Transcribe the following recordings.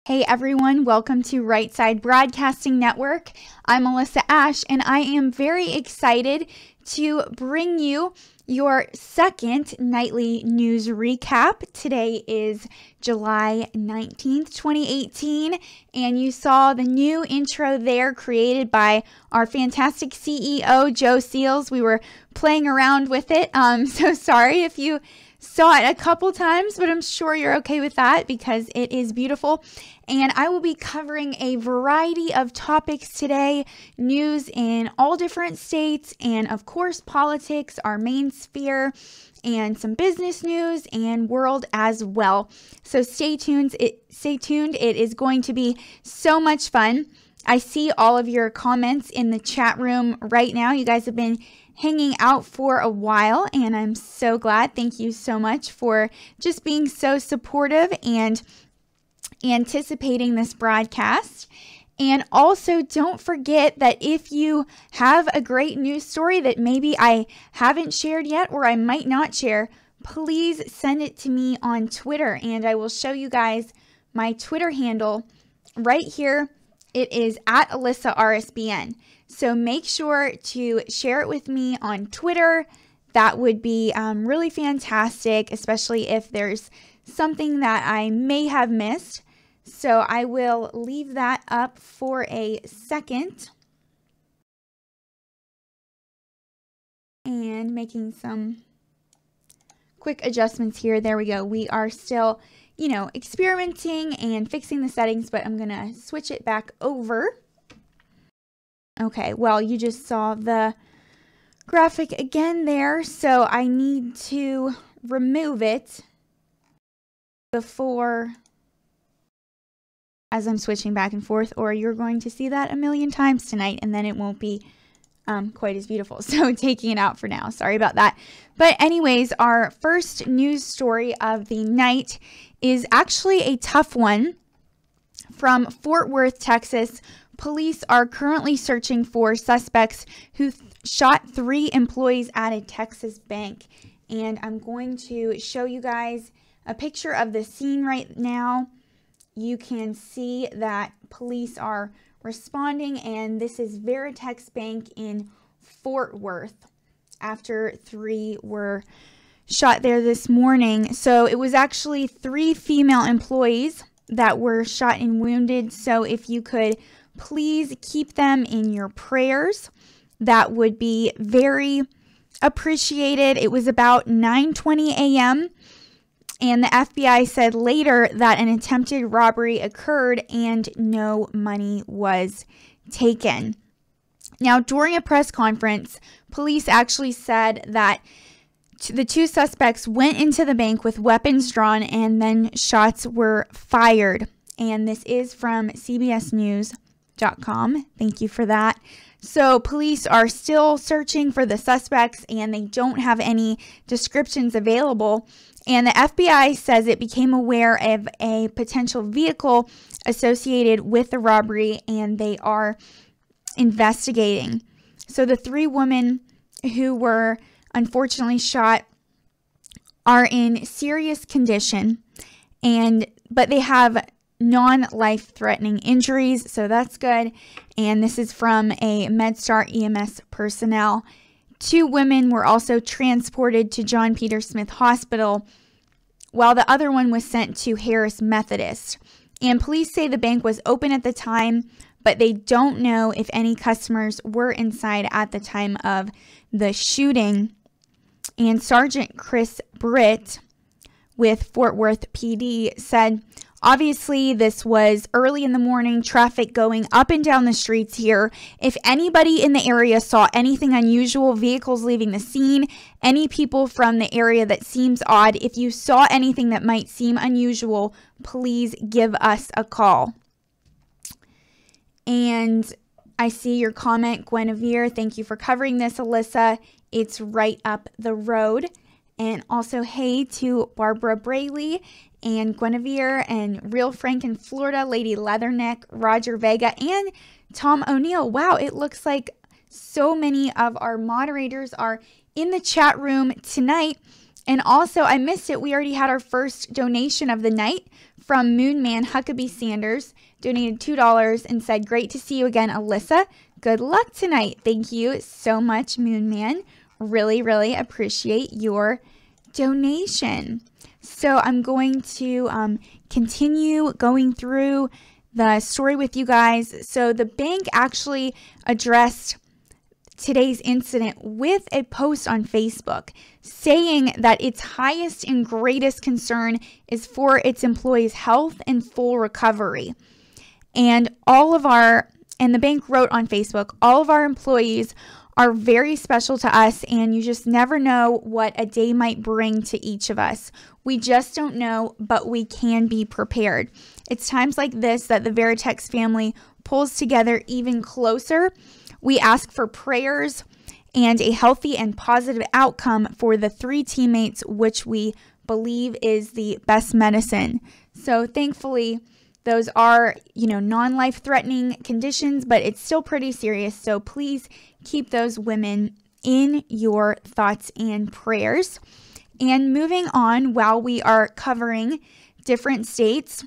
Hey everyone, welcome to Right Side Broadcasting Network. I'm Alyssa Ashe, and I am very excited to bring you your second nightly news recap. Today is July 19th, 2018, and you saw the new intro there created by our fantastic CEO, Joe Seals. We were playing around with it, so sorry if you saw it a couple times, but I'm sure you're okay with that because it is beautiful. And I will be covering a variety of topics today, news in all different states, and of course politics, our main sphere, and some business news and world as well. So stay tuned. It is going to be so much fun. I see all of your comments in the chat room right now. You guys have been hanging out for a while, and I'm so glad. Thank you so much for just being so supportive and anticipating this broadcast. And also don't forget that if you have a great news story that maybe I haven't shared yet or I might not share, please send it to me on Twitter, and I will show you guys my Twitter handle right here. It is at Alyssa RSBN. So make sure to share it with me on Twitter. That would be really fantastic, especially if there's something that I may have missed. So I will leave that up for a second. And making some quick adjustments here. There we go. We are still, experimenting and fixing the settings, but I'm going to switch it back over. Okay, well, you just saw the graphic again there, so I need to remove it before, as I'm switching back and forth, or you're going to see that a million times tonight, and then it won't be quite as beautiful. So taking it out for now. Sorry about that. But anyways, our first news story of the night is actually a tough one from Fort Worth, Texas. Police are currently searching for suspects who shot 3 employees at a Texas bank. And I'm going to show you guys a picture of the scene right now. You can see that police are responding, and this is Veritex Bank in Fort Worth after 3 were shot there this morning. So it was actually 3 female employees that were shot and wounded. So if you could please keep them in your prayers, that would be very appreciated. It was about 9:20 a.m. and the FBI said later that an attempted robbery occurred and no money was taken. Now, during a press conference, police actually said that the 2 suspects went into the bank with weapons drawn and then shots were fired. And this is from CBSNews.com. Thank you for that. So police are still searching for the suspects, and they don't have any descriptions available. And the FBI says it became aware of a potential vehicle associated with the robbery, and they are investigating. So the 3 women who were unfortunately shot are in serious condition, but they have non-life-threatening injuries, so that's good. And this is from a MedStar EMS personnel. 2 women were also transported to John Peter Smith Hospital, while the other one was sent to Harris Methodist. And police say the bank was open at the time, but they don't know if any customers were inside at the time of the shooting. And Sergeant Chris Britt with Fort Worth PD said, obviously, this was early in the morning, traffic going up and down the streets here. If anybody in the area saw anything unusual, vehicles leaving the scene, any people from the area that seems odd, if you saw anything that might seem unusual, please give us a call. And I see your comment, Guinevere. Thank you for covering this, Alyssa. It's right up the road. And also, hey to Barbara Brayley and Guinevere and Real Frank in Florida, Lady Leatherneck, Roger Vega, and Tom O'Neill. Wow, it looks like so many of our moderators are in the chat room tonight. And also, I missed it. We already had our first donation of the night from Moonman Huckabee Sanders. Donated $2 and said, "Great to see you again, Alyssa. Good luck tonight." Thank you so much, Moonman. Really, really appreciate your donation. So I'm going to continue going through the story with you guys. So the bank actually addressed today's incident with a post on Facebook saying that its highest and greatest concern is for its employees' health and full recovery. And the bank wrote on Facebook, "All of our employees are very special to us, and you just never know what a day might bring to each of us. We just don't know, but we can be prepared. It's times like this that the Veritex family pulls together even closer. We ask for prayers and a healthy and positive outcome for the 3 teammates, which we believe is the best medicine." So thankfully, those are, non-life-threatening conditions, but it's still pretty serious. So please keep those women in your thoughts and prayers. And moving on, while we are covering different states,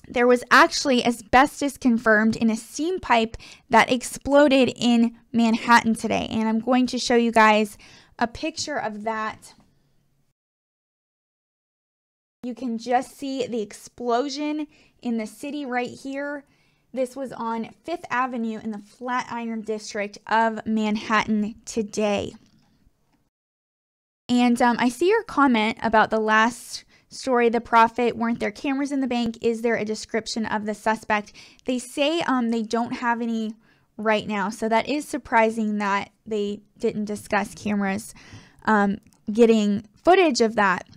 there was actually asbestos confirmed in a steam pipe that exploded in Manhattan today. And I'm going to show you guys a picture of that. You can just see the explosion in the city right here. This was on 5th Avenue in the Flatiron District of Manhattan today. And I see your comment about the last story, the Prophet. Weren't there cameras in the bank? Is there a description of the suspect? They say they don't have any right now. So that is surprising that they didn't discuss cameras getting footage of that.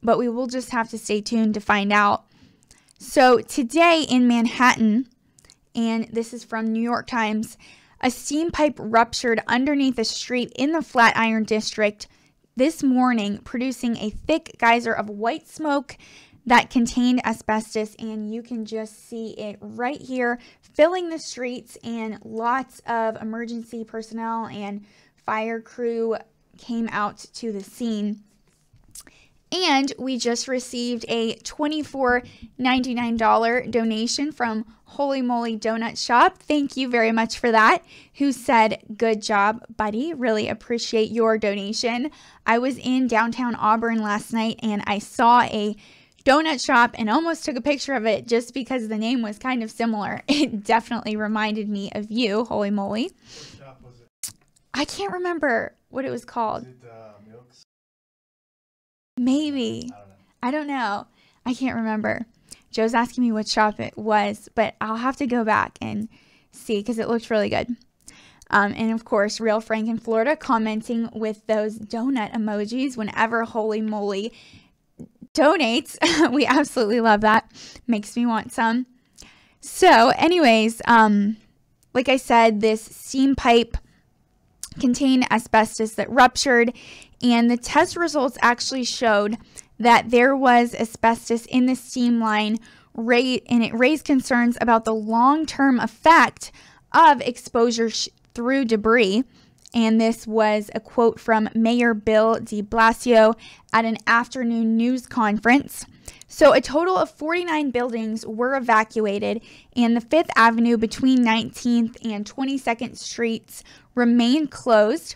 But we will just have to stay tuned to find out. So today in Manhattan, and this is from New York Times, a steam pipe ruptured underneath a street in the Flatiron District this morning, producing a thick geyser of white smoke that contained asbestos. And you can just see it right here, filling the streets, and lots of emergency personnel and fire crew came out to the scene. And we just received a $24.99 donation from Holy Moly Donut Shop. Thank you very much for that. Who said, "Good job, buddy. Really appreciate your donation." I was in downtown Auburn last night and I saw a donut shop and almost took a picture of it just because the name was kind of similar. It definitely reminded me of you, Holy Moly. What shop was it? I can't remember what it was called. Was it Milks? Maybe. I don't know. I can't remember. Joe's asking me what shop it was, but I'll have to go back and see because it looked really good. And of course, Real Frank in Florida commenting with those donut emojis whenever Holy Moly donates. We absolutely love that. Makes me want some. So anyways, like I said, this steam pipe contained asbestos that ruptured, and the test results actually showed that there was asbestos in the steam line, and it raised concerns about the long-term effect of exposure through debris. And this was a quote from Mayor Bill de Blasio at an afternoon news conference. So a total of 49 buildings were evacuated, and the 5th Avenue between 19th and 22nd Streets remained closed.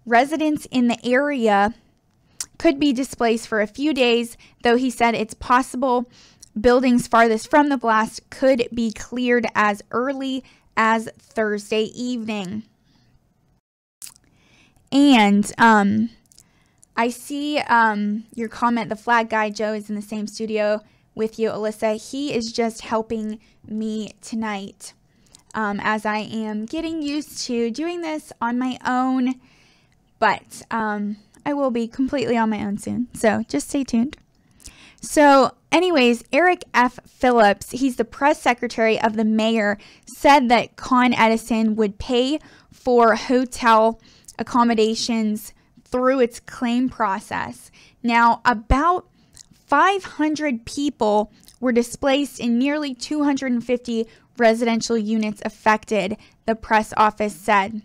Residents in the area could be displaced for a few days, though he said it's possible buildings farthest from the blast could be cleared as early as Thursday evening. And I see your comment, the flag guy, Joe, is in the same studio with you, Alyssa. He is just helping me tonight as I am getting used to doing this on my own. But I will be completely on my own soon, so just stay tuned. So anyways, Eric F. Phillips, he's the press secretary of the mayor, said that Con Edison would pay for hotel accommodations through its claim process. Now, about 500 people were displaced and nearly 250 residential units affected, the press office said.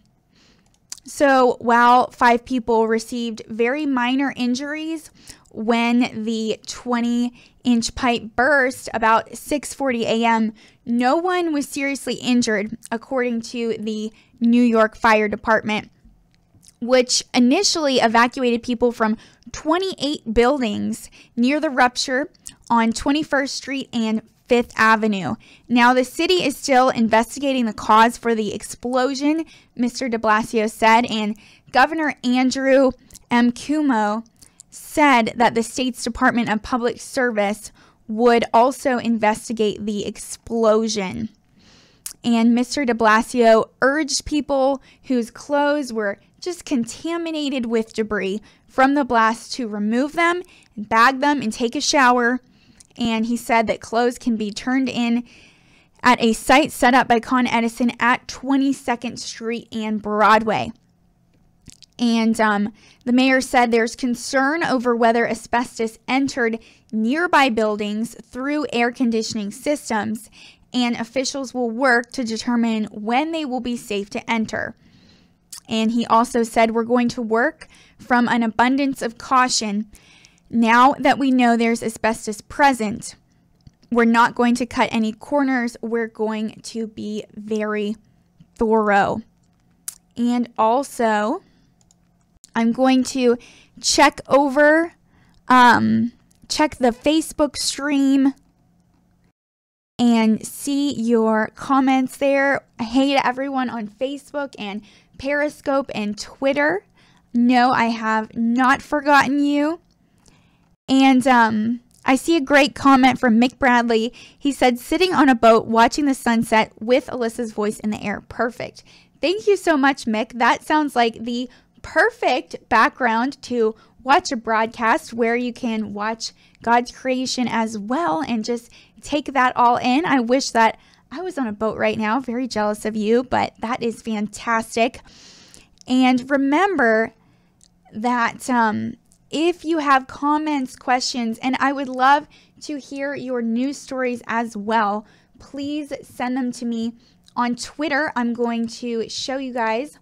So while 5 people received very minor injuries when the 20-inch pipe burst about 6:40 a.m., no one was seriously injured, according to the New York Fire Department, which initially evacuated people from 28 buildings near the rupture on 21st Street and 5th Avenue. Now, the city is still investigating the cause for the explosion, Mr. de Blasio said, and Governor Andrew M. Cuomo said that the state's Department of Public Service would also investigate the explosion. And Mr. de Blasio urged people whose clothes were just contaminated with debris from the blast to remove them, bag them, and take a shower. And he said that clothes can be turned in at a site set up by Con Edison at 22nd Street and Broadway. And the mayor said there's concern over whether asbestos entered nearby buildings through air conditioning systems, and officials will work to determine when they will be safe to enter. And he also said, we're going to work from an abundance of caution. Now that we know there's asbestos present, we're not going to cut any corners. We're going to be very thorough. And also, I'm going to check the Facebook stream and see your comments there. Hey to everyone on Facebook and Periscope and Twitter. No, I have not forgotten you. And I see a great comment from Mick Bradley. He said, sitting on a boat watching the sunset with Alyssa's voice in the air. Perfect. Thank you so much, Mick. That sounds like the perfect background to watch a broadcast where you can watch God's creation as well and just take that all in. I wish that I was on a boat right now. Very jealous of you, but that is fantastic. And remember that if you have comments, questions, and I would love to hear your news stories as well, please send them to me on Twitter. I'm going to show you guys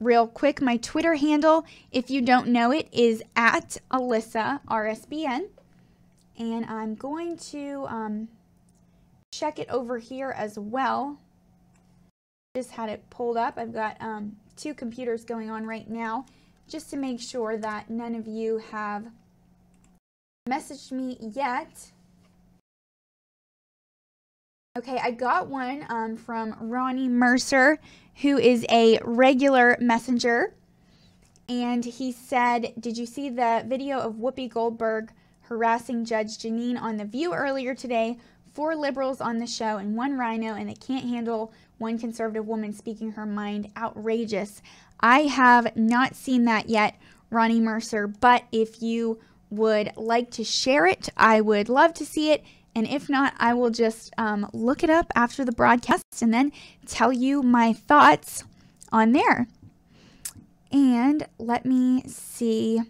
real quick my Twitter handle. If you don't know it, is at Alyssa RSBN. And I'm going to check it over here as well. Just had it pulled up. I've got 2 computers going on right now, just to make sure that none of you have messaged me yet. Okay, I got one from Ronnie Mercer, who is a regular messenger. And he said, did you see the video of Whoopi Goldberg harassing Judge Jeanine on The View earlier today? 4 liberals on the show and 1 rhino, and they can't handle one conservative woman speaking her mind. Outrageous. I have not seen that yet, Ronnie Mercer, but if you would like to share it, I would love to see it. And if not, I will just look it up after the broadcast and then tell you my thoughts on there. And let me see.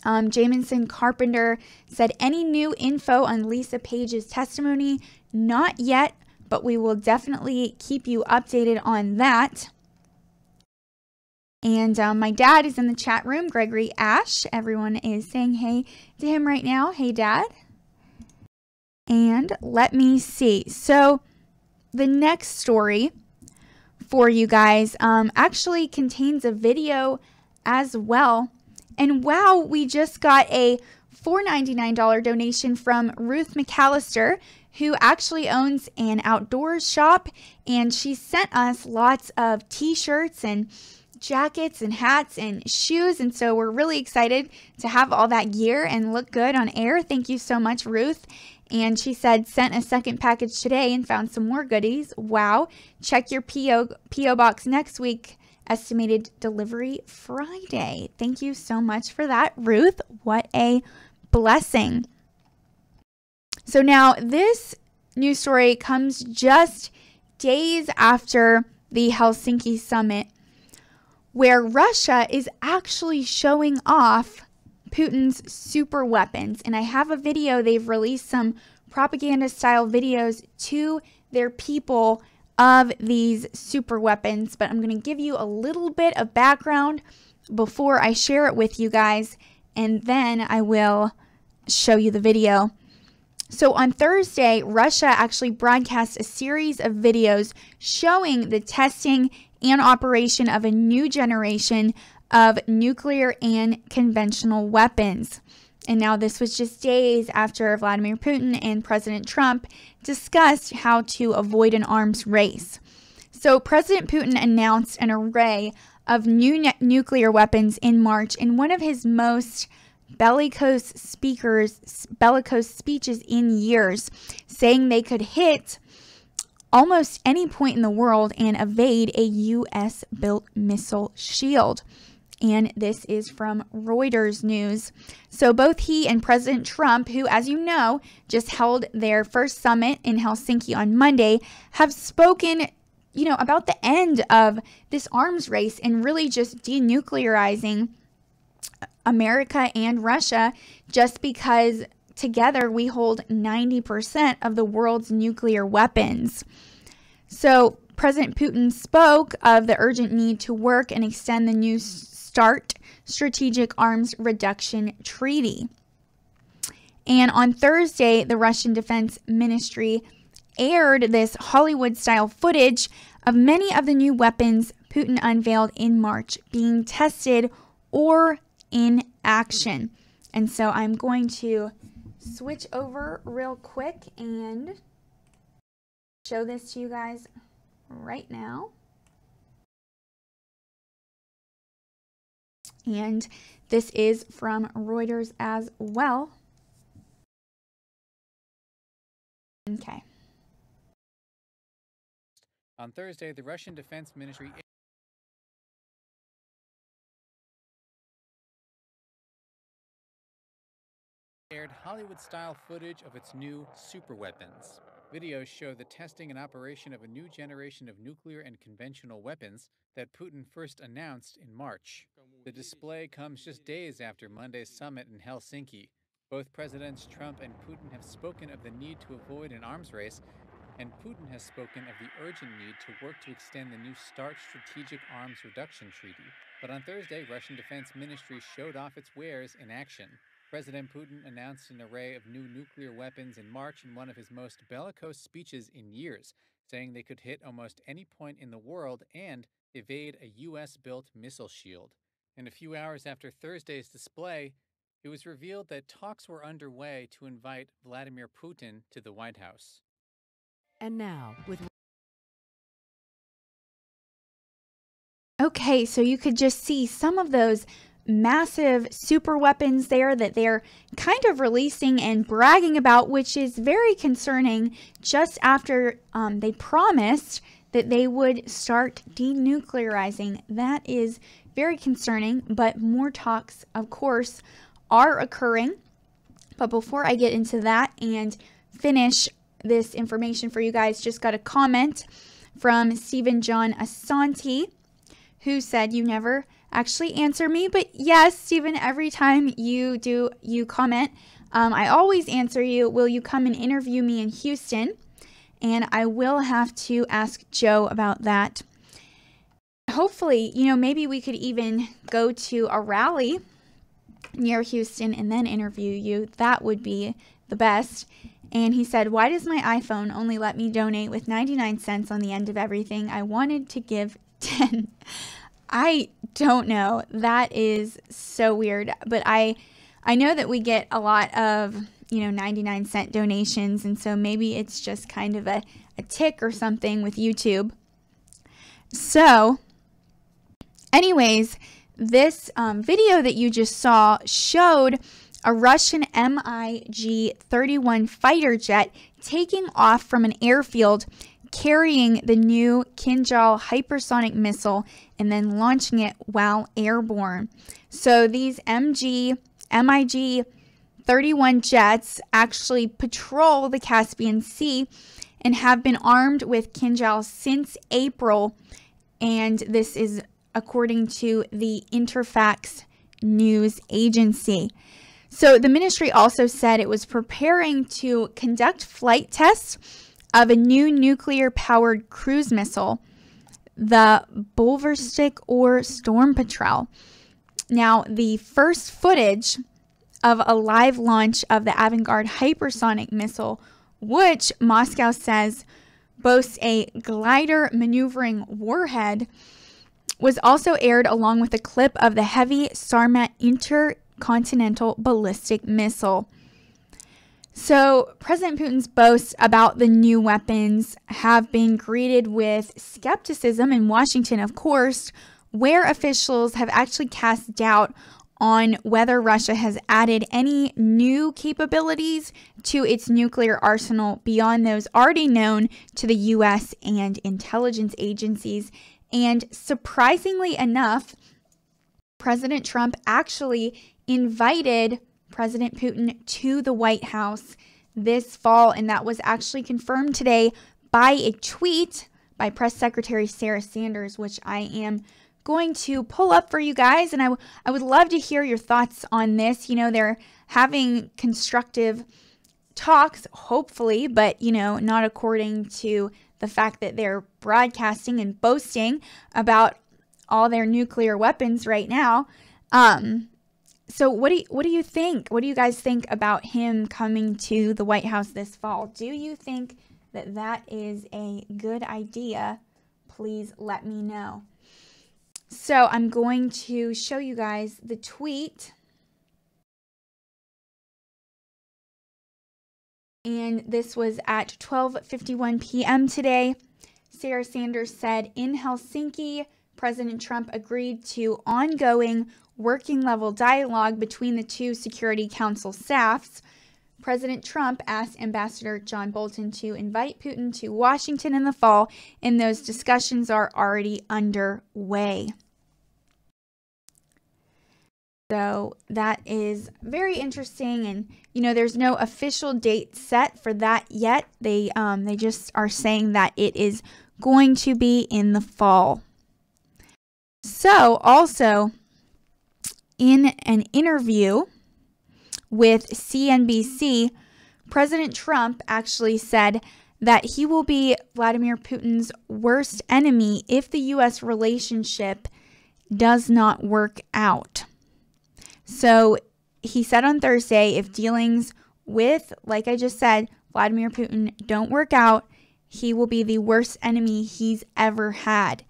Jamison Carpenter said, any new info on Lisa Page's testimony? Not yet, but we will definitely keep you updated on that. And my dad is in the chat room, Gregory Ashe. Everyone is saying hey to him right now. Hey, Dad. And let me see. So the next story for you guys actually contains a video as well. And wow, we just got a $4.99 donation from Ruth McAllister, who actually owns an outdoors shop. And she sent us lots of t-shirts and jackets and hats and shoes, and so we're really excited to have all that gear and look good on air. Thank you so much, Ruth. And she said, sent a second package today and found some more goodies. Wow. Check your P.O. box next week. Estimated delivery Friday. Thank you so much for that, Ruth. What a blessing. So now this news story comes just days after the Helsinki summit, where Russia is actually showing off Putin's super weapons. And I have a video. They've released some propaganda style videos to their people of these super weapons, but I'm going to give you a little bit of background before I share it with you guys, and then I will show you the video. So on Thursday, Russia actually broadcast a series of videos showing the testing and operation of a new generation of nuclear and conventional weapons. And now this was just days after Vladimir Putin and President Trump discussed how to avoid an arms race. So President Putin announced an array of new nuclear weapons in March in one of his most bellicose speeches in years, saying they could hit almost any point in the world and evade a U.S.-built missile shield. And this is from Reuters News. So both he and President Trump, who, as you know, just held their first summit in Helsinki on Monday, have spoken, about the end of this arms race and really just denuclearizing America and Russia, just because together we hold 90% of the world's nuclear weapons. So President Putin spoke of the urgent need to work and extend the New START Strategic Arms Reduction Treaty. And on Thursday, the Russian Defense Ministry aired this Hollywood-style footage of many of the new weapons Putin unveiled in March being tested or in action. And so I'm going to switch over real quick and show this to you guys right now. And this is from Reuters as well. Okay. On Thursday, the Russian Defense Ministry aired Hollywood-style footage of its new superweapons. Videos show the testing and operation of a new generation of nuclear and conventional weapons that Putin first announced in March. The display comes just days after Monday's summit in Helsinki. Both Presidents Trump and Putin have spoken of the need to avoid an arms race, and Putin has spoken of the urgent need to work to extend the New START Strategic Arms Reduction Treaty. But on Thursday, Russian Defense Ministry showed off its wares in action. President Putin announced an array of new nuclear weapons in March in one of his most bellicose speeches in years, saying they could hit almost any point in the world and evade a U.S.-built missile shield. And a few hours after Thursday's display, it was revealed that talks were underway to invite Vladimir Putin to the White House. And now, with... Okay, so you could just see some of those massive super weapons there that they're kind of releasing and bragging about, which is very concerning just after they promised that they would start denuclearizing. That is very concerning, but more talks, of course, are occurring. But before I get into that and finish this information for you guys, just got a comment from Stephen John Asante, who said, "You never actually answer me." But yes, Stephen, every time you comment, I always answer you. Will you come and interview me in Houston? And I will have to ask Joe about that. Hopefully, maybe we could even go to a rally near Houston and then interview you. That would be the best. And he said, "Why does my iPhone only let me donate with 99 cents on the end of everything? I wanted to give 10. I don't know. That is so weird. But I know that we get a lot of, 99-cent donations. And so maybe it's just kind of a tick or something with YouTube. So anyways, this video that you just saw showed a Russian MiG-31 fighter jet taking off from an airfield carrying the new Kinjal hypersonic missile and then launching it while airborne. So these MiG-31 jets actually patrol the Caspian Sea and have been armed with Kinjal since April. And this is according to the Interfax news agency. So the ministry also said it was preparing to conduct flight tests of a new nuclear-powered cruise missile, the Bolverstick or Storm Patrol. Now, the first footage of a live launch of the Avangard hypersonic missile, which Moscow says boasts a glider maneuvering warhead, was also aired along with a clip of the heavy Sarmat intercontinental ballistic missile. So President Putin's boasts about the new weapons have been greeted with skepticism in Washington, of course, where officials have actually cast doubt on whether Russia has added any new capabilities to its nuclear arsenal beyond those already known to the U.S. and intelligence agencies. And surprisingly enough, President Trump actually invited President Putin to the White House this fall, and that was actually confirmed today by a tweet by Press Secretary Sarah Sanders, which I am going to pull up for you guys, and I would love to hear your thoughts on this. You know, they're having constructive talks, hopefully, but, you know, not according to the fact that they're broadcasting and boasting about all their nuclear weapons right now. So what do you think? What do you guys think about him coming to the White House this fall? Do you think that that is a good idea? Please let me know. So I'm going to show you guys the tweet. And this was at 12:51 p.m. today. Sarah Sanders said, in Helsinki, President Trump agreed to ongoing working level dialogue between the two Security Council staffs. President Trump asked Ambassador John Bolton to invite Putin to Washington in the fall, and those discussions are already underway. So that is very interesting, and you know, there's no official date set for that yet. They just are saying that it is going to be in the fall. So also in an interview with CNBC, President Trump actually said that he will be Vladimir Putin's worst enemy if the U.S. relationship does not work out. So he said on Thursday, if dealings with, like I just said, Vladimir Putin don't work out, he will be the worst enemy he's ever had.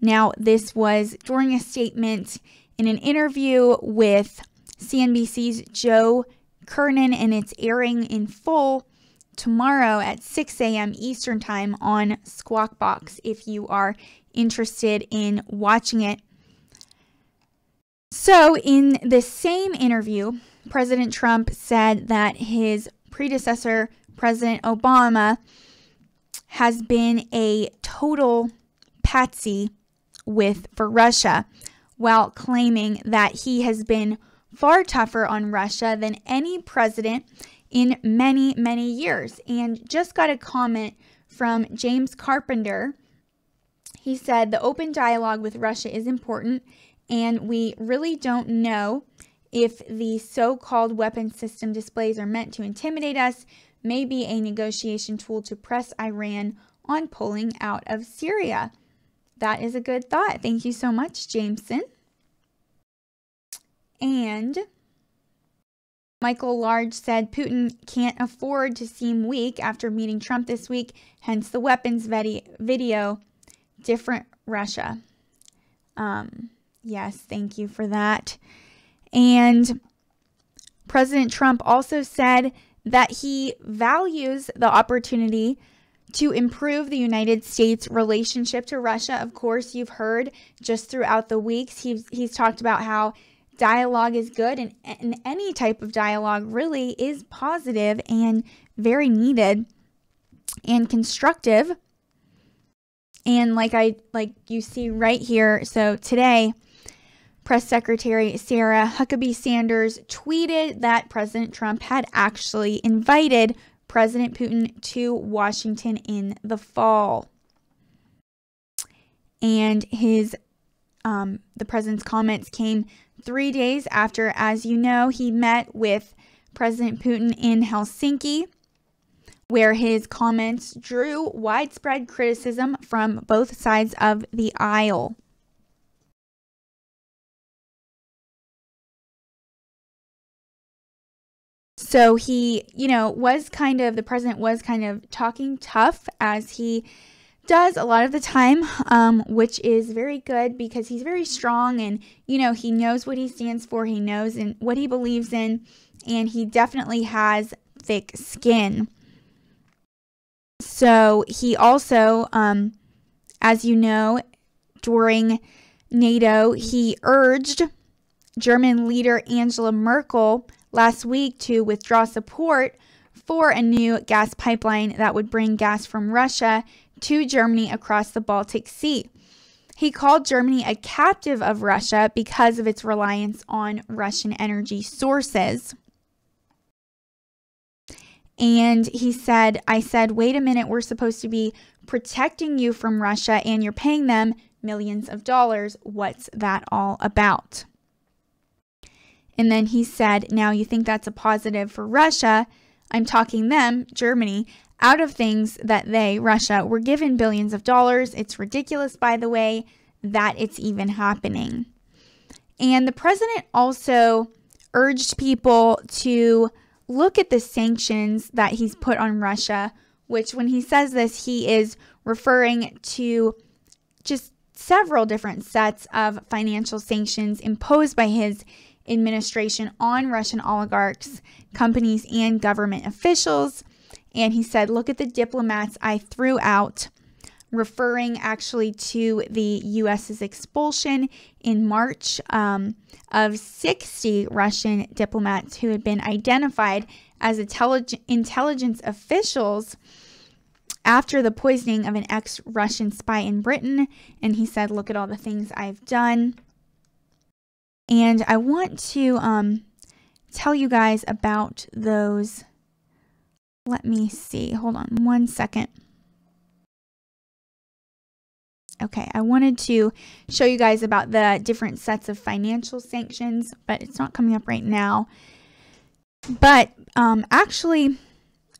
Now, this was during a statement in an interview with CNBC's Joe Kernan, and it's airing in full tomorrow at 6 a.m. Eastern Time on Squawk Box if you are interested in watching it. So in the same interview, President Trump said that his predecessor, President Obama, has been a total patsy for Russia, while claiming that he has been far tougher on Russia than any president in many, many years. And just got a comment from James Carpenter. He said, the open dialogue with Russia is important, and we really don't know if the so-called weapon system displays are meant to intimidate us, maybe a negotiation tool to press Iran on pulling out of Syria. That is a good thought. Thank you so much, Jameson. And Michael Large said Putin can't afford to seem weak after meeting Trump this week, hence the weapons video. Different Russia. Yes, thank you for that. And President Trump also said that he values the opportunity to improve the United States' relationship to Russia. Of course, you've heard just throughout the weeks, he's talked about how dialogue is good, and any type of dialogue really is positive and very needed and constructive. And like you see right here, so today, Press Secretary Sarah Huckabee Sanders tweeted that President Trump had actually invited President Putin to Washington in the fall. And the president's comments came 3 days after, as you know, he met with President Putin in Helsinki, where his comments drew widespread criticism from both sides of the aisle. So he, the president was kind of talking tough, as he does a lot of the time, which is very good because he's very strong and, he knows what he stands for. He knows and what he believes in, and he definitely has thick skin. So he also, as you know, during NATO, he urged German leader Angela Merkel last week to withdraw support for a new gas pipeline that would bring gas from Russia to Germany across the Baltic Sea. He called Germany a captive of Russia because of its reliance on Russian energy sources. And he said, wait a minute, we're supposed to be protecting you from Russia and you're paying them millions of dollars. What's that all about? And then he said, now you think that's a positive for Russia? I'm talking them, Germany, out of things that Russia, were given billions of dollars. It's ridiculous, by the way, that it's even happening. And the president also urged people to look at the sanctions that he's put on Russia, which when he says this, he is referring to just several different sets of financial sanctions imposed by his administration on Russian oligarchs, companies, and government officials. And he said, look at the diplomats I threw out, referring actually to the U.S.'s expulsion in March of 60 Russian diplomats who had been identified as intelligence officials after the poisoning of an ex-Russian spy in Britain. And he said, look at all the things I've done. And I want to tell you guys about those. Let me see. Hold on one second. Okay, I wanted to show you guys about the different sets of financial sanctions, but it's not coming up right now. But actually,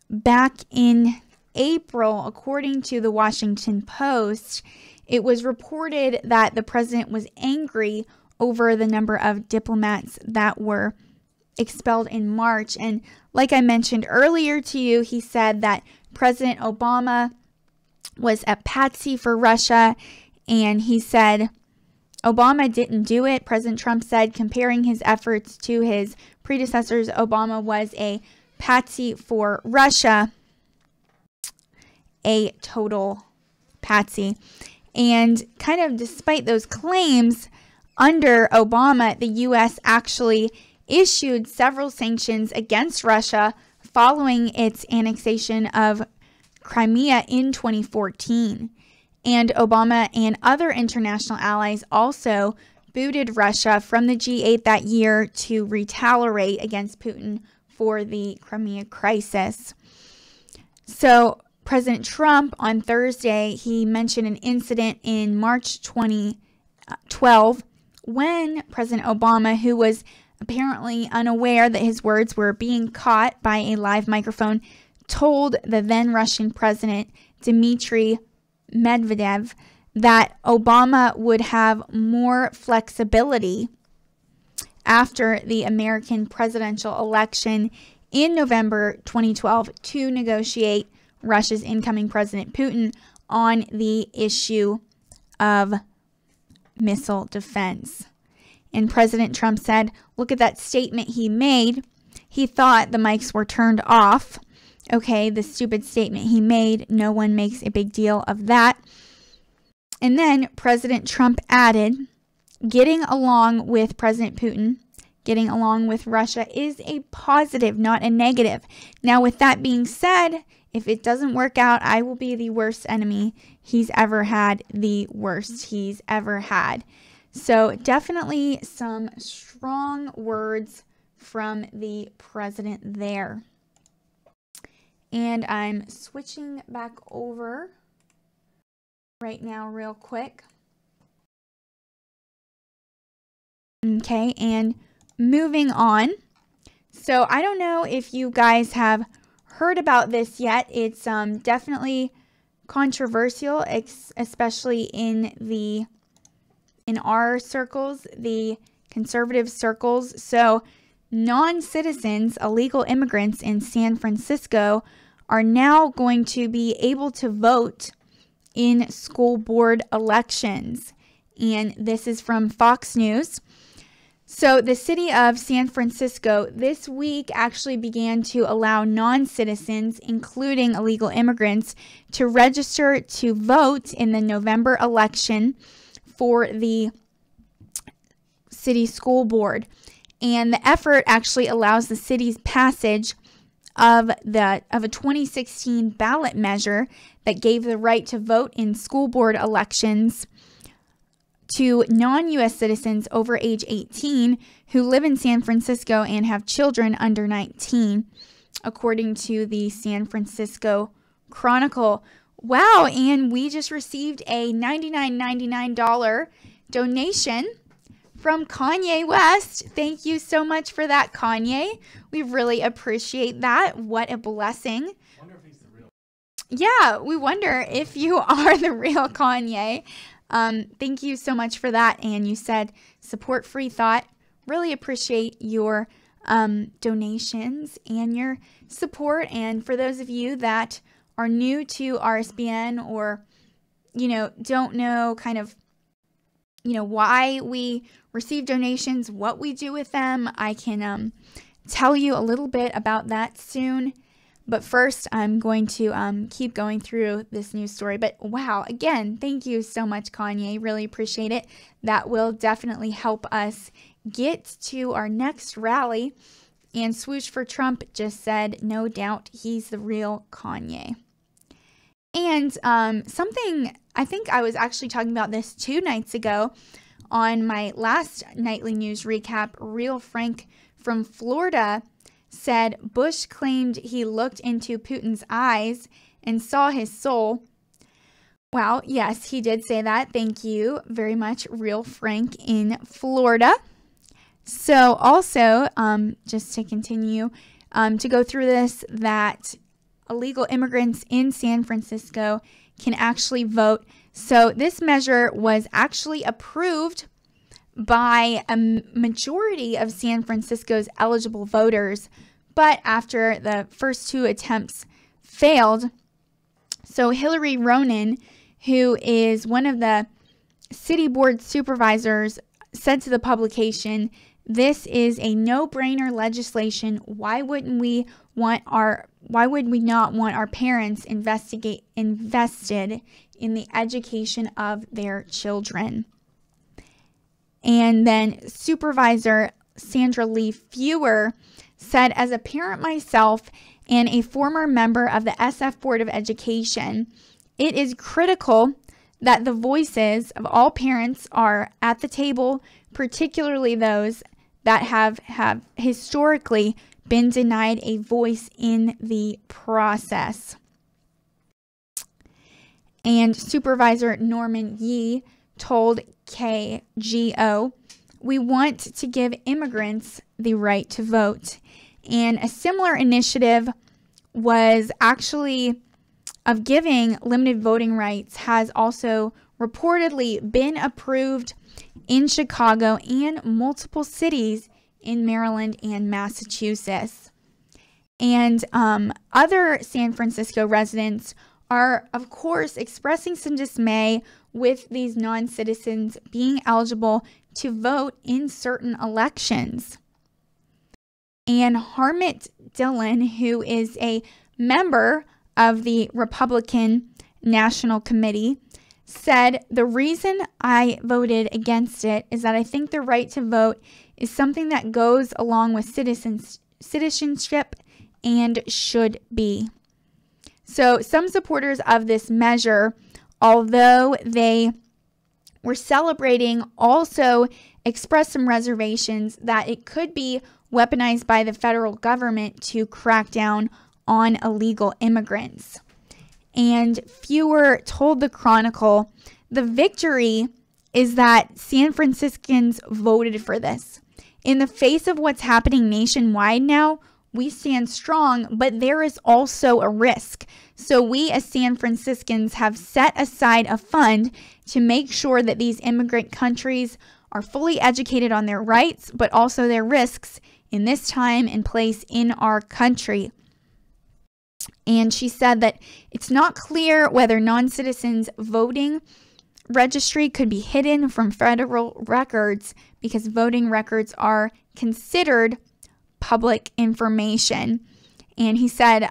back in April, according to the Washington Post, it was reported that the president was angry over the number of diplomats that were expelled in March. And like I mentioned earlier to you, he said that President Obama was a patsy for Russia. And he said Obama didn't do it. President Trump said, comparing his efforts to his predecessors, Obama was a patsy for Russia, a total patsy. And kind of despite those claims, under Obama, the U.S. actually issued several sanctions against Russia following its annexation of Crimea in 2014. And Obama and other international allies also booted Russia from the G8 that year to retaliate against Putin for the Crimea crisis. So President Trump on Thursday, he mentioned an incident in March 2012 when President Obama, who was apparently unaware that his words were being caught by a live microphone, told the then Russian President Dmitry Medvedev that Obama would have more flexibility after the American presidential election in November 2012 to negotiate Russia's incoming President Putin on the issue of missile defense. And President Trump said, look at that statement he made. He thought the mics were turned off. Okay, the stupid statement he made. No one makes a big deal of that. And then President Trump added, getting along with President Putin, getting along with Russia is a positive, not a negative. Now, with that being said, if it doesn't work out, I will be the worst enemy he's ever had, the worst he's ever had. So definitely some strong words from the president there. And I'm switching back over right now real quick. Okay, and moving on. So I don't know if you guys have heard about this yet, it's definitely controversial, especially in our circles, the conservative circles. So non-citizens, illegal immigrants in San Francisco are now going to be able to vote in school board elections. And this is from Fox News. So the city of San Francisco this week actually began to allow non-citizens, including illegal immigrants, to register to vote in the November election for the city school board. And the effort actually allows the city's passage of a 2016 ballot measure that gave the right to vote in school board elections to non-U.S. citizens over age 18 who live in San Francisco and have children under 19, according to the San Francisco Chronicle. Wow, and we just received a $99.99 donation from Kanye West. Thank you so much for that, Kanye. We really appreciate that. What a blessing. I wonder if he's the real. Yeah, we wonder if you are the real Kanye. Thank you so much for that. And you said support free thought. Really appreciate your donations and your support. And for those of you that are new to RSBN or, don't know kind of, why we receive donations, what we do with them, I can tell you a little bit about that soon. But first, I'm going to keep going through this news story. But wow, again, thank you so much, Kanye. Really appreciate it. That will definitely help us get to our next rally. And Swoosh for Trump just said, no doubt he's the real Kanye. And something, I think I was actually talking about this 2 nights ago on my last nightly news recap. Real Frank from Florida said Bush claimed he looked into Putin's eyes and saw his soul. Well, yes, he did say that. Thank you very much, Real Frank in Florida. So also, just to continue to go through this, that illegal immigrants in San Francisco can actually vote. So this measure was actually approved by a majority of San Francisco's eligible voters, but after the first 2 attempts failed, so Hillary Ronen, who is one of the city board supervisors, said to the publication, "This is a no-brainer legislation. Why would we not want our parents invested in the education of their children?" And then Supervisor Sandra Lee Fewer said, "As a parent myself and a former member of the SF Board of Education, it is critical that the voices of all parents are at the table, particularly those that have historically been denied a voice in the process." And Supervisor Norman Yee told KGO, "We want to give immigrants the right to vote." And a similar initiative was actually of giving limited voting rights has also reportedly been approved in Chicago and multiple cities in Maryland and Massachusetts. And other San Francisco residents are, of course, expressing some dismay with these non-citizens being eligible to vote in certain elections. And Harmit Dillon, who is a member of the Republican National Committee, said, "The reason I voted against it is that I think the right to vote is something that goes along with citizenship and should be." So some supporters of this measure, although they were celebrating, also expressed some reservations that it could be weaponized by the federal government to crack down on illegal immigrants. And Fewer told the Chronicle, "The victory is that San Franciscans voted for this. In the face of what's happening nationwide now, we stand strong, but there is also a risk. So we as San Franciscans have set aside a fund to make sure that these immigrant countries are fully educated on their rights, but also their risks in this time and place in our country. And she said that it's not clear whether non-citizens voting registry could be hidden from federal records because voting records are considered public information. And he said,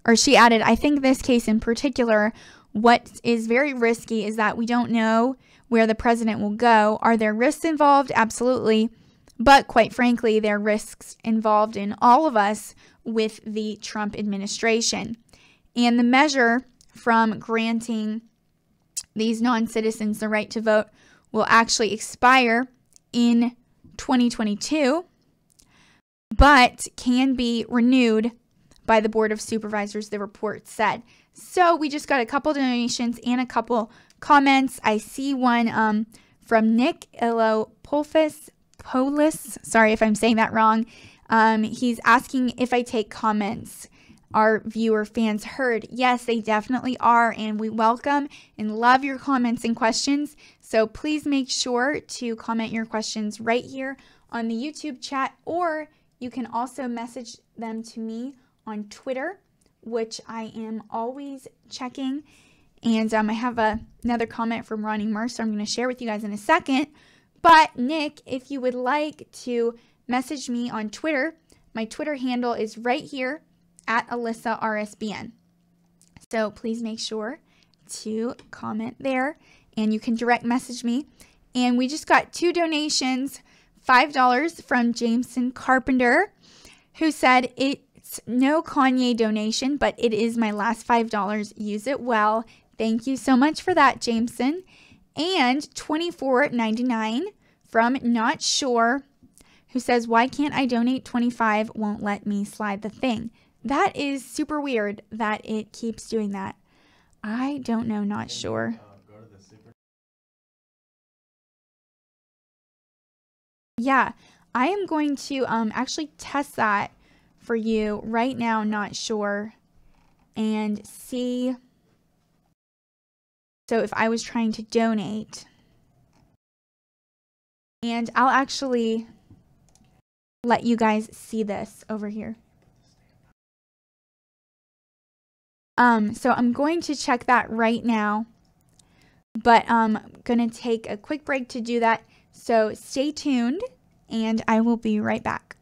or she added, I think this case in particular, what is very risky is that we don't know where the president will go. Are there risks involved? Absolutely. But quite frankly, there are risks involved in all of us with the Trump administration. And the measure from granting these non-citizens the right to vote will actually expire in 2022, but can be renewed by the Board of Supervisors, the report said. So we just got a couple donations and a couple comments. I see one from Nick Polis. Sorry if I'm saying that wrong. He's asking if I take comments. Our viewer fans heard. Yes, they definitely are, and we welcome and love your comments and questions. So please make sure to comment your questions right here on the YouTube chat, or you can also message them to me on Twitter, which I am always checking. And I have another comment from Ronnie Mercer I'm going to share with you guys in a second. But Nick, if you would like to message me on Twitter, my Twitter handle is right here at Alyssa RSBN. So please make sure to comment there, and you can direct message me. And we just got 2 donations, $5 from Jameson Carpenter, who said it's no Kanye donation, but it is my last $5. Use it well. Thank you so much for that, Jameson. And $24.99 from Not Sure, who says, why can't I donate 25? Won't let me slide the thing. That is super weird that it keeps doing that. I don't know, Not Sure. Yeah, I am going to actually test that for you right now, Not Sure, and see. So if I was trying to donate, and I'll actually let you guys see this over here. So I'm going to check that right now, but I'm going to take a quick break to do that. So stay tuned, and I will be right back.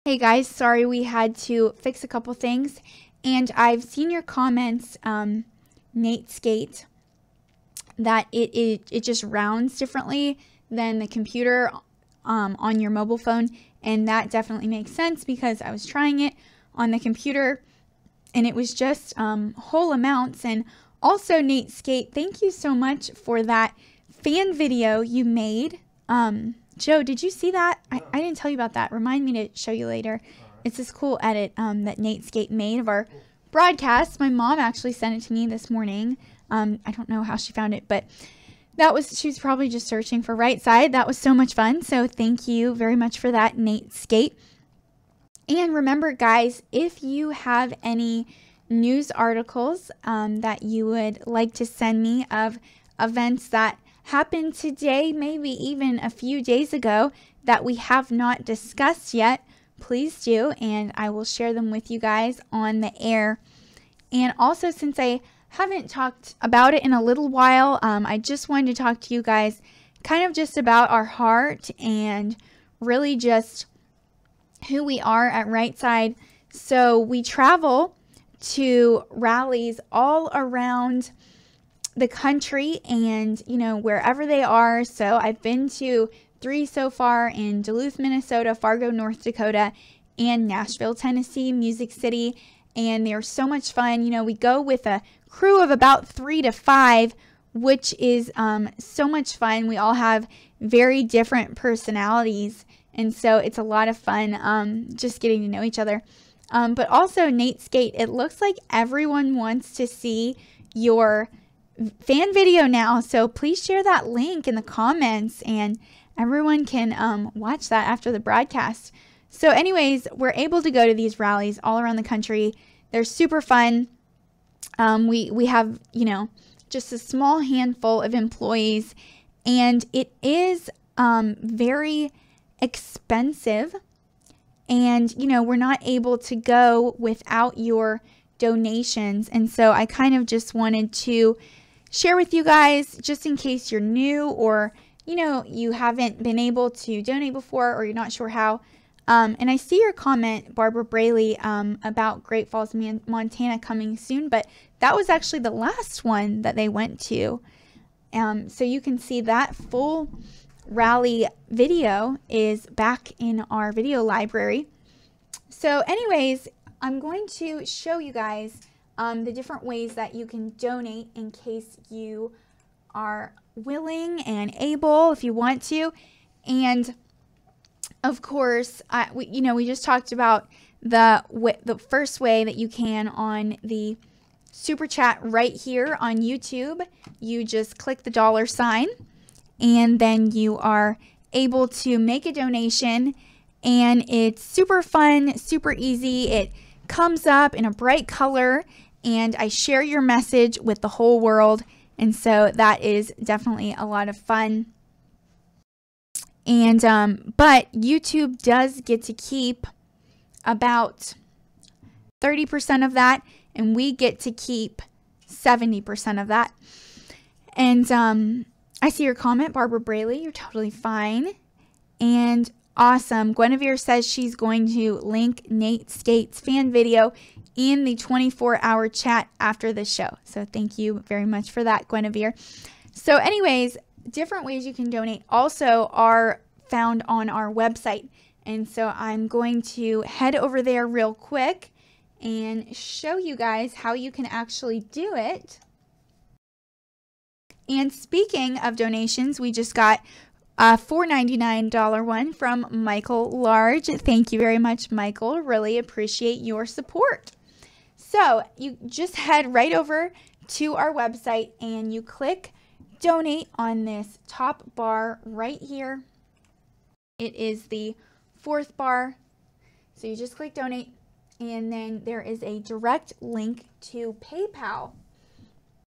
Hey guys, sorry we had to fix a couple things, and I've seen your comments, Nate Skate, that it just rounds differently than the computer on your mobile phone, and that definitely makes sense because I was trying it on the computer and it was just whole amounts. And also, Nate Skate, thank you so much for that fan video you made. Joe, did you see that? I didn't tell you about that. Remind me to show you later. It's this cool edit that Nate Skate made of our broadcast. My mom actually sent it to me this morning. I don't know how she found it, but she was probably just searching for Right Side. That was so much fun. So thank you very much for that, Nate Skate. And remember, guys, if you have any news articles that you would like to send me of events that happened today, maybe even a few days ago, that we have not discussed yet, please do, and I will share them with you guys on the air. And also, since I haven't talked about it in a little while, I just wanted to talk to you guys kind of just about our heart and really just who we are at Right Side. So we travel to rallies all around the country and, you know, wherever they are. So I've been to 3 so far in Duluth, Minnesota, Fargo, North Dakota, and Nashville, Tennessee, Music City. And they're so much fun. You know, we go with a crew of about 3 to 5, which is so much fun. We all have very different personalities. And so it's a lot of fun just getting to know each other. But also, Nate Skate, it looks like everyone wants to see your fan video now. So please share that link in the comments and everyone can watch that after the broadcast. So anyways, we're able to go to these rallies all around the country. They're super fun. We have, you know, just a small handful of employees, and it is very expensive. And, you know, we're not able to go without your donations. And so I kind of just wanted to share with you guys, just in case you're new or, you know, you haven't been able to donate before or you're not sure how. And I see your comment, Barbara Braley, about Great Falls, Montana coming soon, but that was actually the last one that they went to. So you can see that full rally video is back in our video library. So anyways, I'm going to show you guys the different ways that you can donate in case you are willing and able, if you want to. And of course, we just talked about the first way that you can on the super chat right here on YouTube. You just click the $sign, and then you are able to make a donation, and it's super fun, super easy. It comes up in a bright color, and I share your message with the whole world, and so that is definitely a lot of fun. And but YouTube does get to keep about 30% of that, and we get to keep 70% of that. And I see your comment, Barbara Braley. You're totally fine. And awesome. Guinevere says she's going to link Nate Skate's fan video in the 24-hour chat after the show. So thank you very much for that, Guinevere. So anyways, different ways you can donate also are found on our website. And so I'm going to head over there real quick and show you guys how you can actually do it. And speaking of donations, we just got a $4.99 one from Michael Large. Thank you very much, Michael. Really appreciate your support. So you just head right over to our website and you click donate on this top bar right here. It is the 4th bar. So you just click donate, and then there is a direct link to PayPal.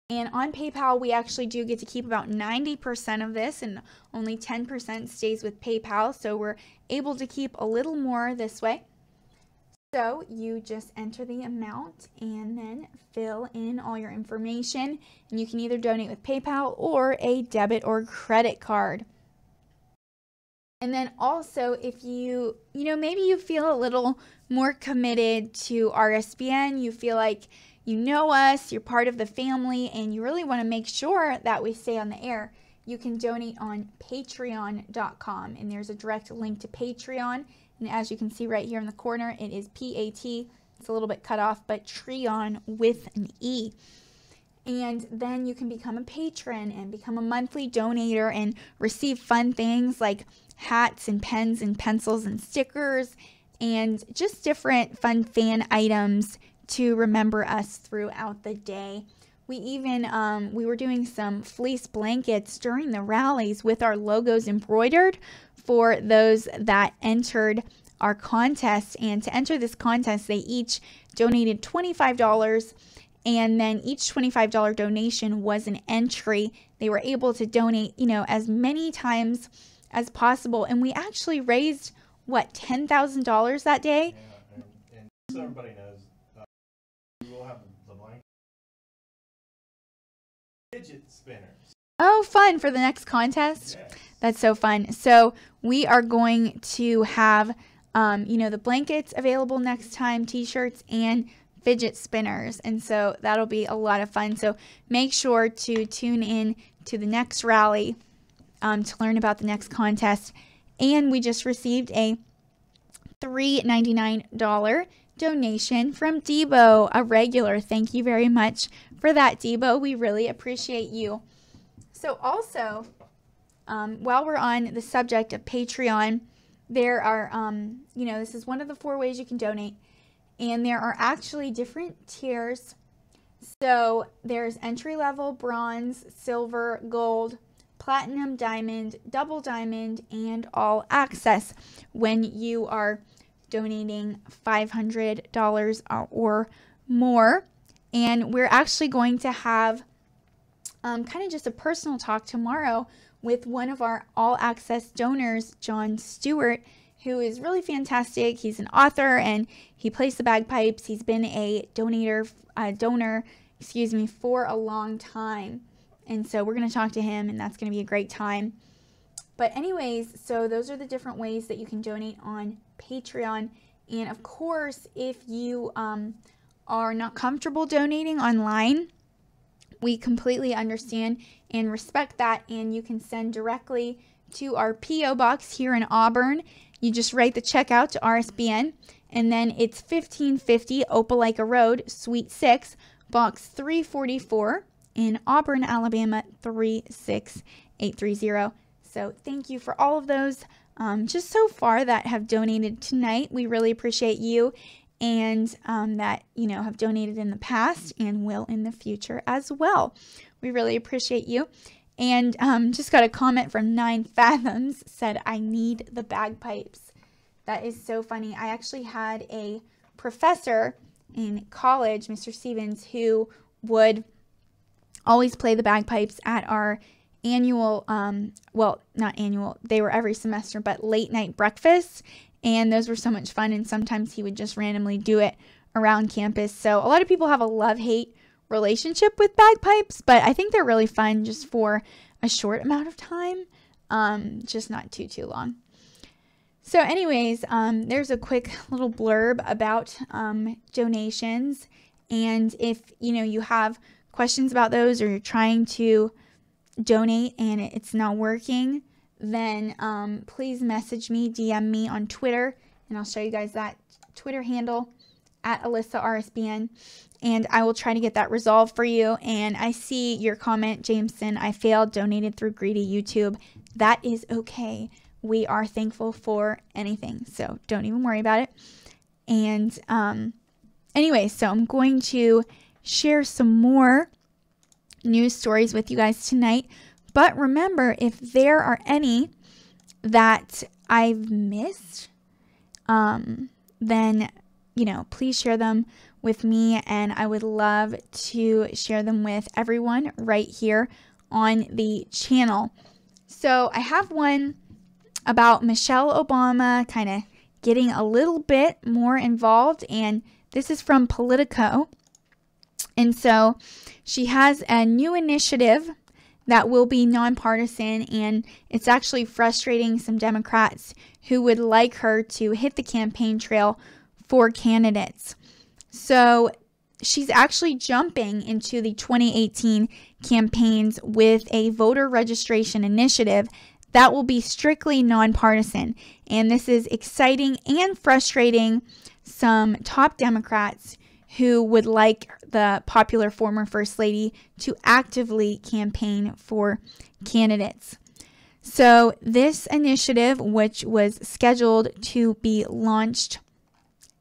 And on PayPal, we actually do get to keep about 90% of this, and only 10% stays with PayPal. So we're able to keep a little more this way. So you just enter the amount and then fill in all your information. And you can either donate with PayPal or a debit or credit card. And then also, if maybe you feel a little more committed to RSBN, you feel like you know us, you're part of the family, and you really want to make sure that we stay on the air, you can donate on patreon.com. And there's a direct link to Patreon. And as you can see right here in the corner, it is P-A-T. It's a little bit cut off, but Treon with an E. And then you can become a patron and become a monthly donator and receive fun things like hats and pens and pencils and stickers and just different fun fan items to remember us throughout the day. We even, we were doing some fleece blankets during the rallies with our logos embroidered for those that entered our contest. And to enter this contest, they each donated $25. And then each $25 donation was an entry. They were able to donate, as many times as possible. And we actually raised, what, $10,000 that day? Yeah, and so everybody knows, we will have the blanket fidget spinners. Oh, fun for the next contest. Yes. That's so fun. So we are going to have, the blankets available next time, t-shirts, and fidget spinners. And so that'll be a lot of fun. So make sure to tune in to the next rally to learn about the next contest. And we just received a $3.99 donation from Debo, a regular. Thank you very much for that, Debo. We really appreciate you. So also, while we're on the subject of Patreon, there are, this is one of the 4 ways you can donate. And there are actually different tiers. So there's entry level, bronze, silver, gold, platinum, diamond, double diamond, and all access when you are donating $500 or more. And we're actually going to have kind of just a personal talk tomorrow with one of our all access donors, John Stewart, who is really fantastic. He's an author and he plays the bagpipes. He's been a donor, for a long time. And so we're going to talk to him, and that's going to be a great time. But anyways, so those are the different ways that you can donate on Patreon. And of course, if you are not comfortable donating online, we completely understand and respect that. And you can send directly to our P.O. Box here in Auburn. You just write the check out to RSBN, and then it's 1550 Opelika Road, Suite 6, Box 344 in Auburn, Alabama 36830. So thank you for all of those just so far that have donated tonight. We really appreciate you, and that have donated in the past and will in the future as well. We really appreciate you. And just got a comment from 9 Fathoms, said, I need the bagpipes. That is so funny. I actually had a professor in college, Mr. Stevens, who would always play the bagpipes at our annual, well, not annual, they were every semester, but late night breakfasts. And those were so much fun. And sometimes he would just randomly do it around campus. So a lot of people have a love-hate relationship with bagpipes, but I think they're really fun just for a short amount of time, just not too long. So anyways, there's a quick little blurb about donations, and if you have questions about those, or you're trying to donate and it's not working, then please message me, DM me on Twitter, and I'll show you guys that Twitter handle at Alyssa RSBN, and I will try to get that resolved for you. And I see your comment, Jameson, I failed, donated through greedy YouTube. That is okay. We are thankful for anything, so don't even worry about it. And anyway, so I'm going to share some more news stories with you guys tonight. But remember, if there are any that I've missed, then please share them with me, and I would love to share them with everyone right here on the channel. So I have one about Michelle Obama kind of getting a little bit more involved, and this is from Politico. And so she has a new initiative that will be nonpartisan, and it's actually frustrating some Democrats who would like her to hit the campaign trail for candidates. So she's actually jumping into the 2018 campaigns with a voter registration initiative that will be strictly nonpartisan. And this is exciting and frustrating some top Democrats who would like the popular former First Lady to actively campaign for candidates. So this initiative, which was scheduled to be launched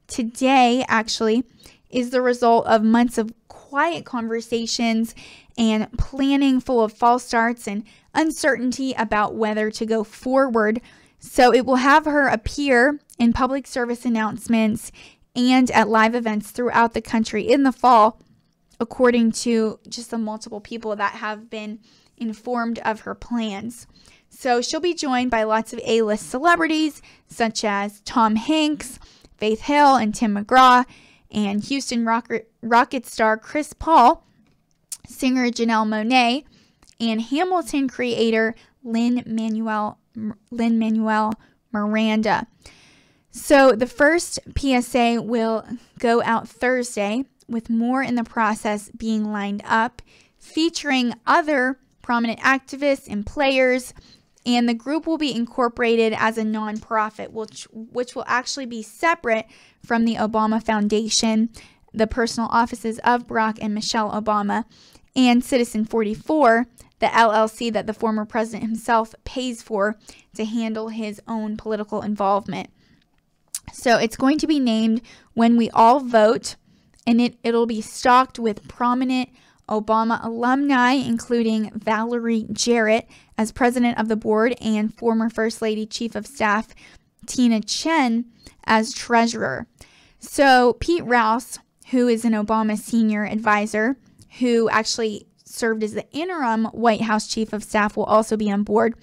today, actually, is the result of months of quiet conversations and planning full of false starts and uncertainty about whether to go forward. So it will have her appear in public service announcements and at live events throughout the country in the fall, according to just the multiple people that have been informed of her plans. So she'll be joined by lots of A-list celebrities such as Tom Hanks, Faith Hill, and Tim McGraw, and Houston Rocket star Chris Paul, singer Janelle Monáe, and Hamilton creator Lin-Manuel Miranda. So the first PSA will go out Thursday, with more in the process being lined up, featuring other prominent activists and players, and the group will be incorporated as a nonprofit, which will actually be separate from the Obama Foundation, the personal offices of Barack and Michelle Obama, and Citizen 44, the LLC that the former president himself pays for to handle his own political involvement. So it's going to be named When We All Vote, and it'll be stocked with prominent Obama alumni, including Valerie Jarrett as president of the board and former First Lady Chief of Staff Tina Chen as treasurer. So Pete Rouse, who is an Obama senior advisor, who actually served as the interim White House Chief of Staff, will also be on board.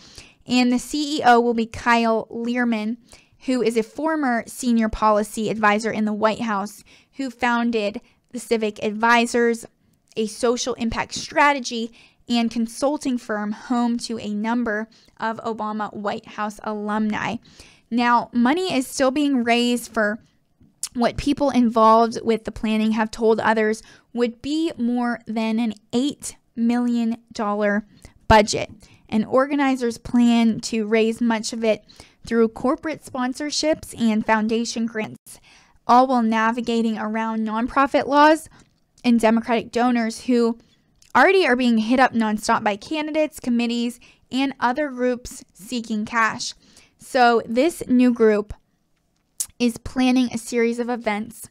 And the CEO will be Kyle Learman, who is a former senior policy advisor in the White House, who founded the Civic Advisors, a social impact strategy and consulting firm home to a number of Obama White House alumni. Now, money is still being raised for what people involved with the planning have told others would be more than an $8 million budget. And organizers plan to raise much of it through corporate sponsorships and foundation grants, all while navigating around nonprofit laws and Democratic donors who already are being hit up nonstop by candidates, committees, and other groups seeking cash. So this new group is planning a series of events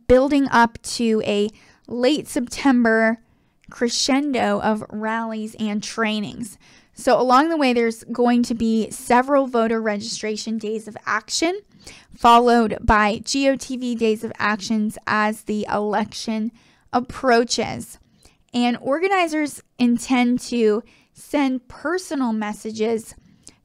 building up to a late September crescendo of rallies and trainings. So along the way, there's going to be several voter registration days of action, followed by GOTV days of actions as the election approaches. And organizers intend to send personal messages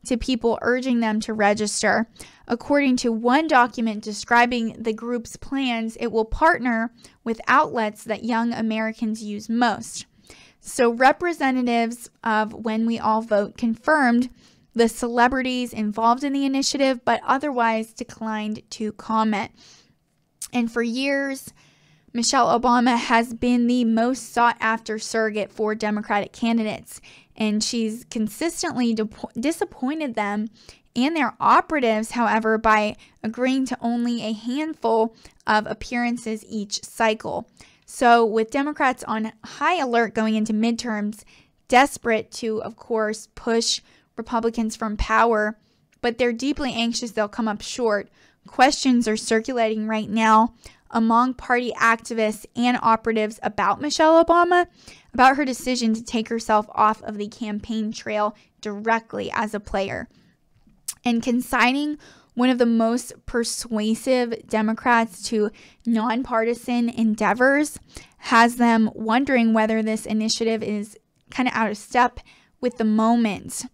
to people urging them to register. According to one document describing the group's plans, it will partner with outlets that young Americans use most. So representatives of When We All Vote confirmed the celebrities involved in the initiative, but otherwise declined to comment. And for years, Michelle Obama has been the most sought after surrogate for Democratic candidates, and she's consistently disappointed them and their operatives, however, by agreeing to only a handful of appearances each cycle. So with Democrats on high alert going into midterms, desperate to, of course, push Republicans from power, but they're deeply anxious they'll come up short, questions are circulating right now among party activists and operatives about Michelle Obama, about her decision to take herself off of the campaign trail directly as a player. And consigning one of the most persuasive Democrats to nonpartisan endeavors has them wondering whether this initiative is kind of out of step with the moment.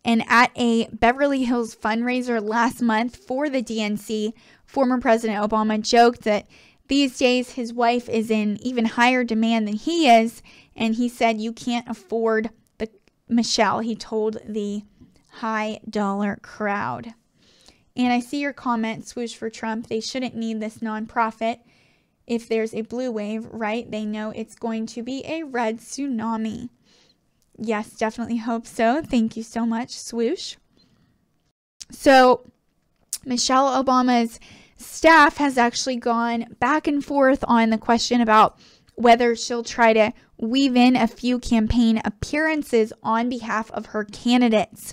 And at a Beverly Hills fundraiser last month for the DNC, former President Obama joked that these days his wife is in even higher demand than he is, and he said you can't afford Michelle, he told the high dollar crowd. And I see your comment, swoosh for Trump. They shouldn't need this nonprofit. If there's a blue wave, right, they know it's going to be a red tsunami. Yes, definitely hope so. Thank you so much, swoosh. So Michelle Obama's staff has actually gone back and forth on the question about whether she'll try to weave in a few campaign appearances on behalf of her candidates.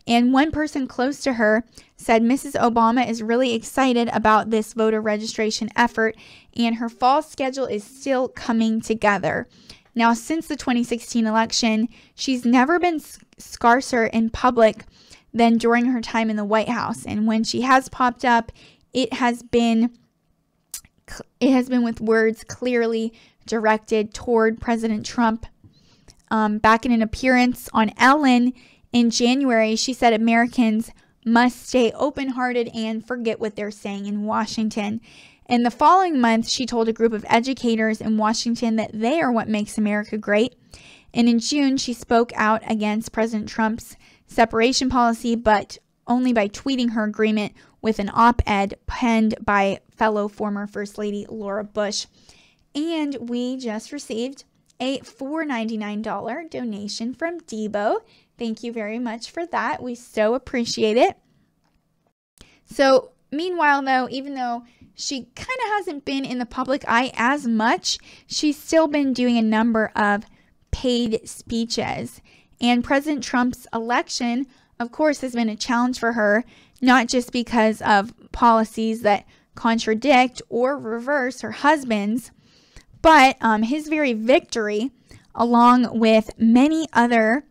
And one person close to her said Mrs. Obama is really excited about this voter registration effort, and her fall schedule is still coming together. Now, since the 2016 election, she's never been scarcer in public than during her time in the White House. And when she has popped up, it has been with words clearly directed toward President Trump. Back in an appearance on Ellen in January, she said Americans must stay open-hearted and forget what they're saying in Washington. In the following month, she told a group of educators in Washington that they are what makes America great. And in June, she spoke out against President Trump's separation policy, but only by tweeting her agreement with an op-ed penned by fellow former First Lady Laura Bush. And we just received a $4.99 donation from Debo. Thank you very much for that. We so appreciate it. So meanwhile, though, even though she kind of hasn't been in the public eye as much, she's still been doing a number of paid speeches. And President Trump's election, of course, has been a challenge for her, not just because of policies that contradict or reverse her husband's, but his very victory, along with many other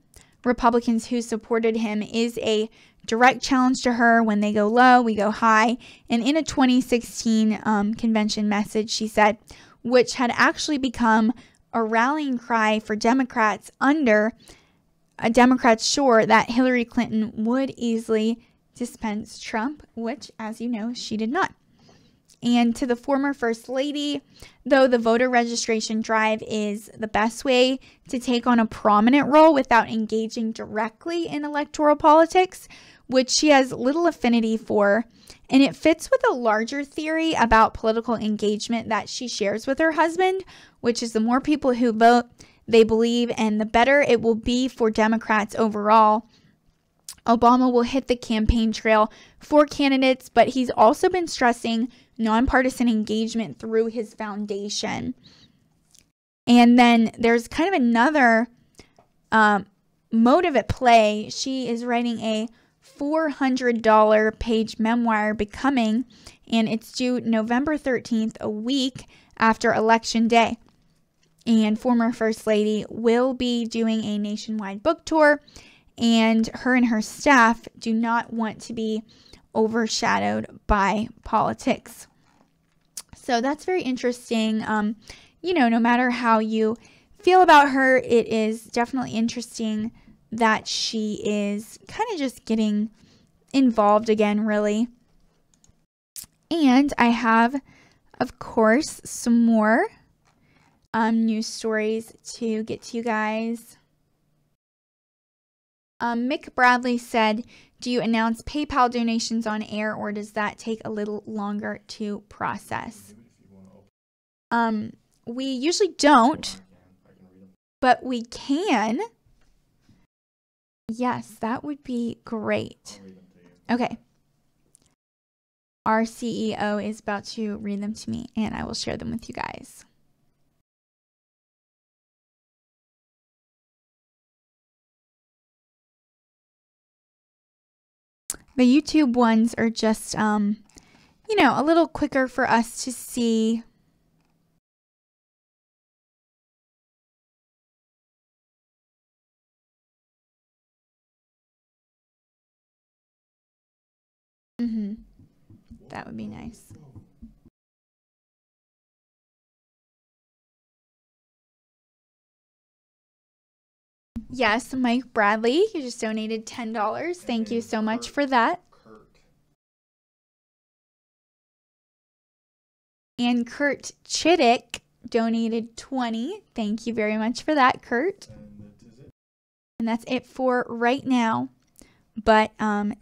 Republicans who supported him, is a direct challenge to her. When they go low, we go high. And in a 2016 convention message, she said, which had actually become a rallying cry for Democrats under a Democrats sure that Hillary Clinton would easily dispense Trump, which, as you know, she did not. And to the former First Lady, though the voter registration drive is the best way to take on a prominent role without engaging directly in electoral politics, which she has little affinity for, and it fits with a larger theory about political engagement that she shares with her husband, which is the more people who vote, they believe, and the better it will be for Democrats overall. Obama will hit the campaign trail for candidates, but he's also been stressing nonpartisan engagement through his foundation. And then there's kind of another motive at play. She is writing a $400 page memoir, Becoming, and it's due November 13th, a week after Election Day. And former First Lady will be doing a nationwide book tour, and her staff do not want to be overshadowed by politics. So that's very interesting. No matter how you feel about her, it is definitely interesting that she is kind of just getting involved again, really. And I have, of course, some more news stories to get to you guys. Mick Bradley said, do you announce PayPal donations on air, or does that take a little longer to process? We usually don't, but we can. Yes, that would be great. Okay. Our CEO is about to read them to me, and I will share them with you guys. The YouTube ones are just, a little quicker for us to see. That would be nice. Yes, Mike Bradley, you just donated $10. Thank you so much for that. And Kurt Chittick donated $20. Thank you very much for that, Kurt. And that's it for right now. But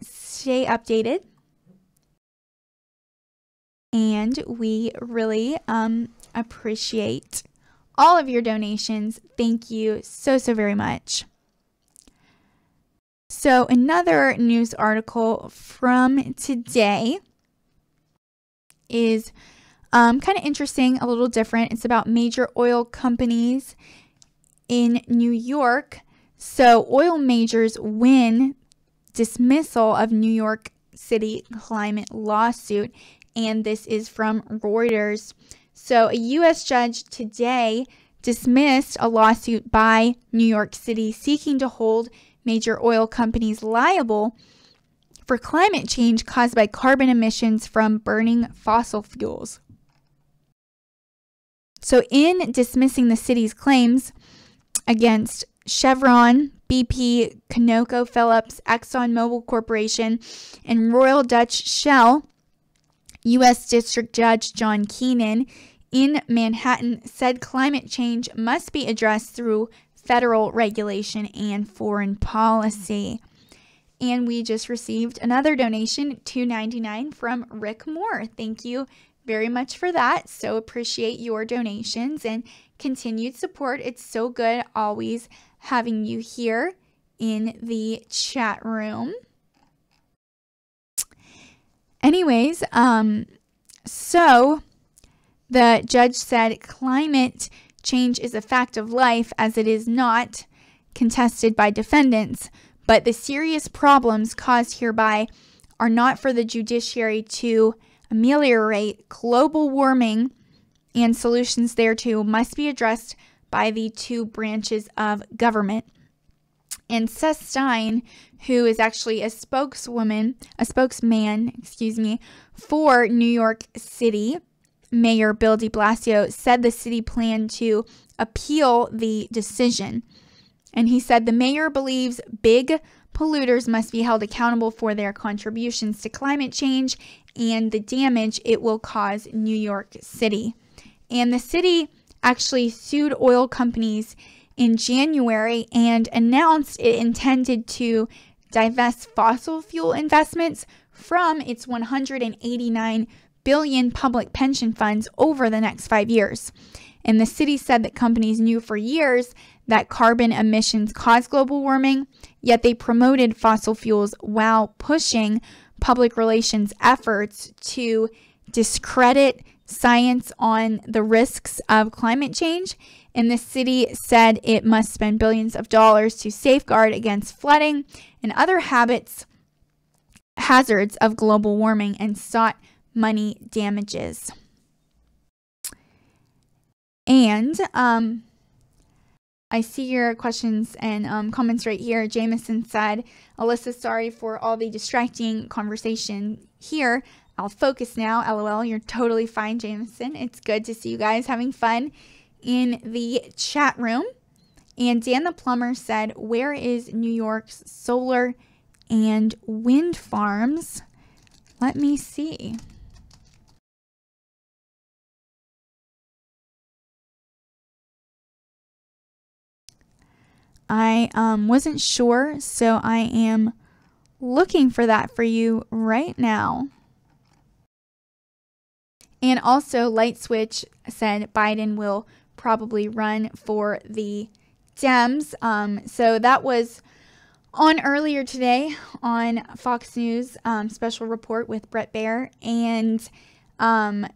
stay updated. And we really appreciate all of your donations. Thank you so very much. So another news article from today is kind of interesting, a little different. It's about major oil companies in New York. So oil majors win dismissal of New York City climate lawsuit. And this is from Reuters. So a U.S. judge today dismissed a lawsuit by New York City seeking to hold major oil companies liable for climate change caused by carbon emissions from burning fossil fuels. So in dismissing the city's claims against Chevron, BP, ConocoPhillips, ExxonMobil Corporation, and Royal Dutch Shell, U.S. District Judge John Keenan in Manhattan said climate change must be addressed through federal regulation and foreign policy. And we just received another donation, $2.99 from Rick Moore. Thank you very much for that. So appreciate your donations and continued support. It's so good always having you here in the chat room. Anyways, so the judge said climate change is a fact of life as it is not contested by defendants, but the serious problems caused hereby are not for the judiciary to ameliorate. Global warming and solutions thereto must be addressed by the two branches of government. And Seth Stein, who is actually a spokesman, for New York City Mayor Bill de Blasio, said the city planned to appeal the decision. And he said the mayor believes big polluters must be held accountable for their contributions to climate change and the damage it will cause New York City. And the city actually sued oil companies in January and announced it intended to divest fossil fuel investments from its 189 billion public pension funds over the next 5 years. And the city said that companies knew for years that carbon emissions cause global warming, yet they promoted fossil fuels while pushing public relations efforts to discredit science on the risks of climate change. And the city said it must spend billions of dollars to safeguard against flooding and other hazards of global warming and sought money damages. And I see your questions and comments right here. Jameson said, Alyssa, sorry for all the distracting conversation here. I'll focus now. LOL, you're totally fine, Jameson. It's good to see you guys having fun in the chat room. And Dan the Plumber said, where is New York's solar and wind farms? Let me see. I wasn't sure, so I am looking for that for you right now. And also, Light Switch said Biden will probably run for the Dems. So that was on earlier today on Fox News special report with Brett Baer. And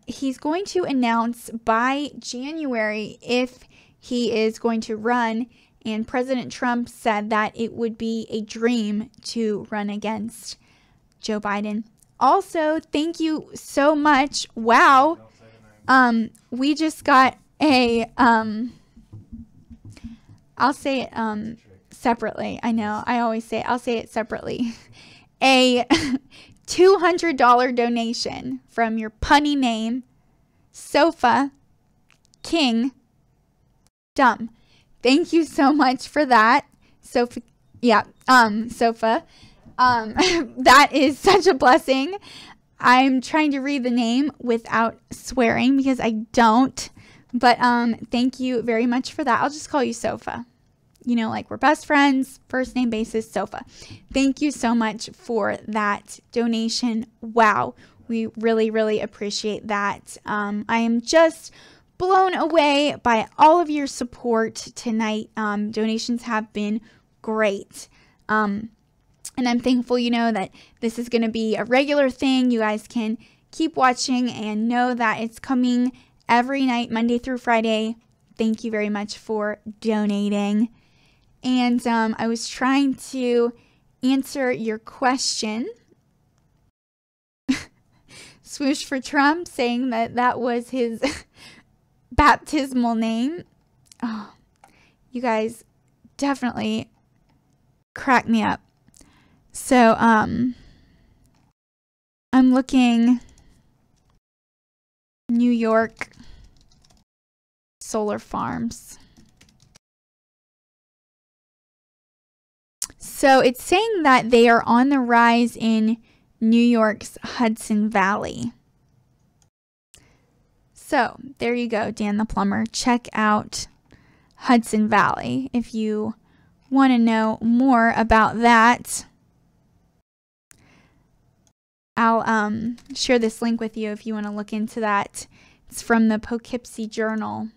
he's going to announce by January if he is going to run. And President Trump said that it would be a dream to run against Joe Biden. Also, thank you so much. Wow. We just got a, I'll say it separately. I know. I always say it. I'll say it separately. A $200 donation from your punny name, Sofa King Dumb. Thank you so much for that, Sofa. Yeah, Sofa. That is such a blessing. I'm trying to read the name without swearing because I don't. But thank you very much for that. I'll just call you Sofa. like we're best friends, first name basis, Sofa. Thank you so much for that donation. Wow. We really, really appreciate that. I am just blown away by all of your support tonight. Donations have been great. And I'm thankful, that this is going to be a regular thing. You guys can keep watching and know that it's coming every night, Monday through Friday. Thank you very much for donating. And I was trying to answer your question. Swoosh for Trump saying that was his baptismal name. Oh, you guys definitely crack me up. So, I'm looking New York solar farms. So it's saying that they are on the rise in New York's Hudson Valley. So there you go, Dan the Plumber. Check out Hudson Valley if you want to know more about that. I'll share this link with you if you want to look into that. It's from the Poughkeepsie Journal.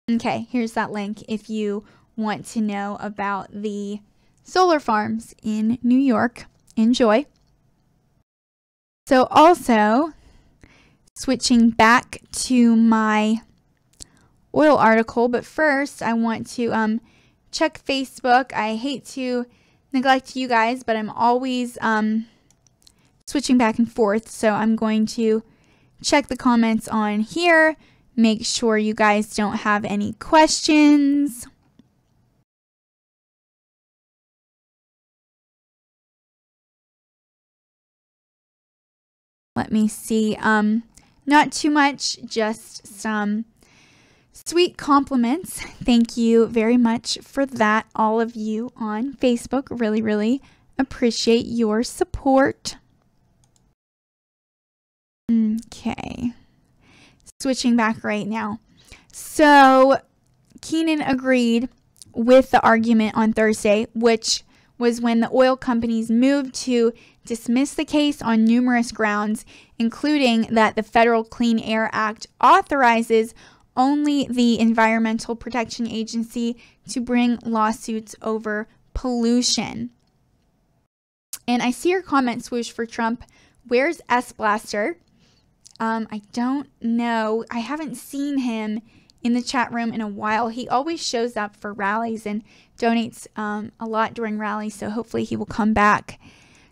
Okay, here's that link if you want to know about the solar farms in New York. Enjoy. So also, switching back to my oil article, but first I want to check Facebook. I hate to neglect you guys, but I'm always switching back and forth, so I'm going to check the comments on here. Make sure you guys don't have any questions. Let me see. Not too much, just some sweet compliments. Thank you very much for that, all of you on Facebook. Really, really appreciate your support. Okay. Switching back right now. So Keenan agreed with the argument on Thursday, which was when the oil companies moved to dismiss the case on numerous grounds, including that the Federal Clean Air Act authorizes only the Environmental Protection Agency to bring lawsuits over pollution. And I see your comment, Swoosh for Trump. Where's S Blaster? I don't know. I haven't seen him in the chat room in a while. He always shows up for rallies and donates a lot during rallies, so hopefully he will come back.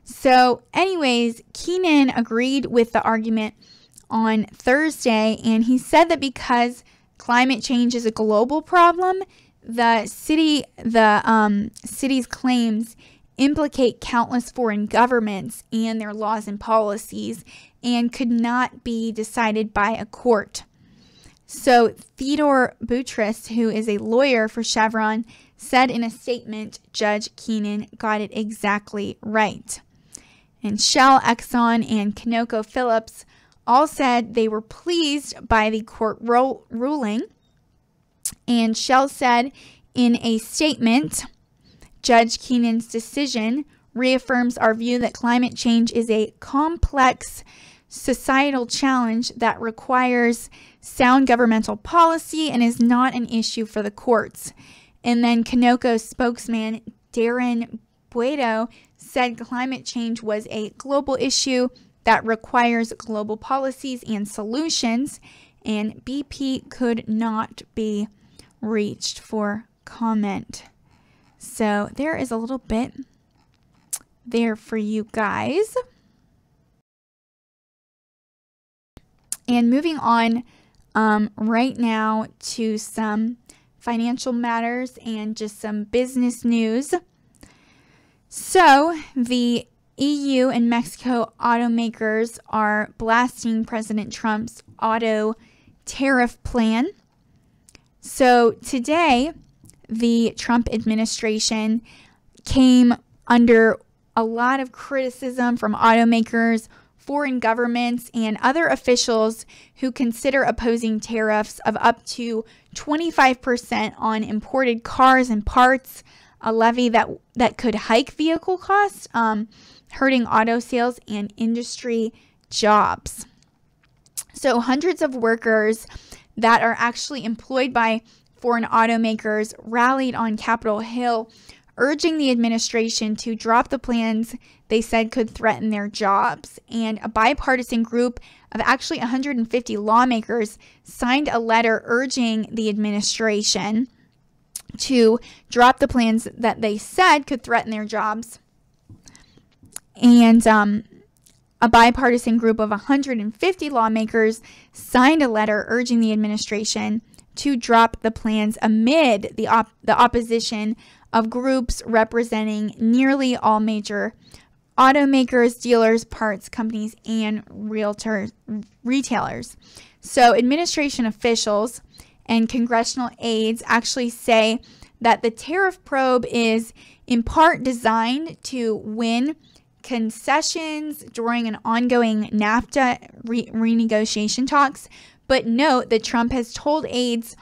So anyways, Keenan agreed with the argument on Thursday, and he said that because climate change is a global problem, the city's claims implicate countless foreign governments and their laws and policies and could not be decided by a court. So Theodore Boutros, who is a lawyer for Chevron, said in a statement, Judge Keenan got it exactly right. And Shell, Exxon, and ConocoPhillips all said they were pleased by the court ruling. And Shell said in a statement, Judge Keenan's decision reaffirms our view that climate change is a complex societal challenge that requires sound governmental policy and is not an issue for the courts. And then Conoco spokesman Darren Buedo said climate change was a global issue that requires global policies and solutions, and BP could not be reached for comment. So there is a little bit there for you guys. And moving on right now to some financial matters and just some business news. So the EU and Mexico automakers are blasting President Trump's auto tariff plan. So today, the Trump administration came under a lot of criticism from automakers foreign governments and other officials who consider opposing tariffs of up to 25% on imported cars and parts, a levy that could hike vehicle costs, hurting auto sales and industry jobs. So hundreds of workers that are actually employed by foreign automakers rallied on Capitol Hill, urging the administration to drop the plans they said could threaten their jobs. And a bipartisan group of actually 150 lawmakers signed a letter urging the administration to drop the plans that they said could threaten their jobs. And a bipartisan group of 150 lawmakers signed a letter urging the administration to drop the plans amid the opposition of groups representing nearly all major automakers, dealers, parts companies, and retailers. So administration officials and congressional aides actually say that the tariff probe is in part designed to win concessions during an ongoing NAFTA renegotiation talks, but note that Trump has told aides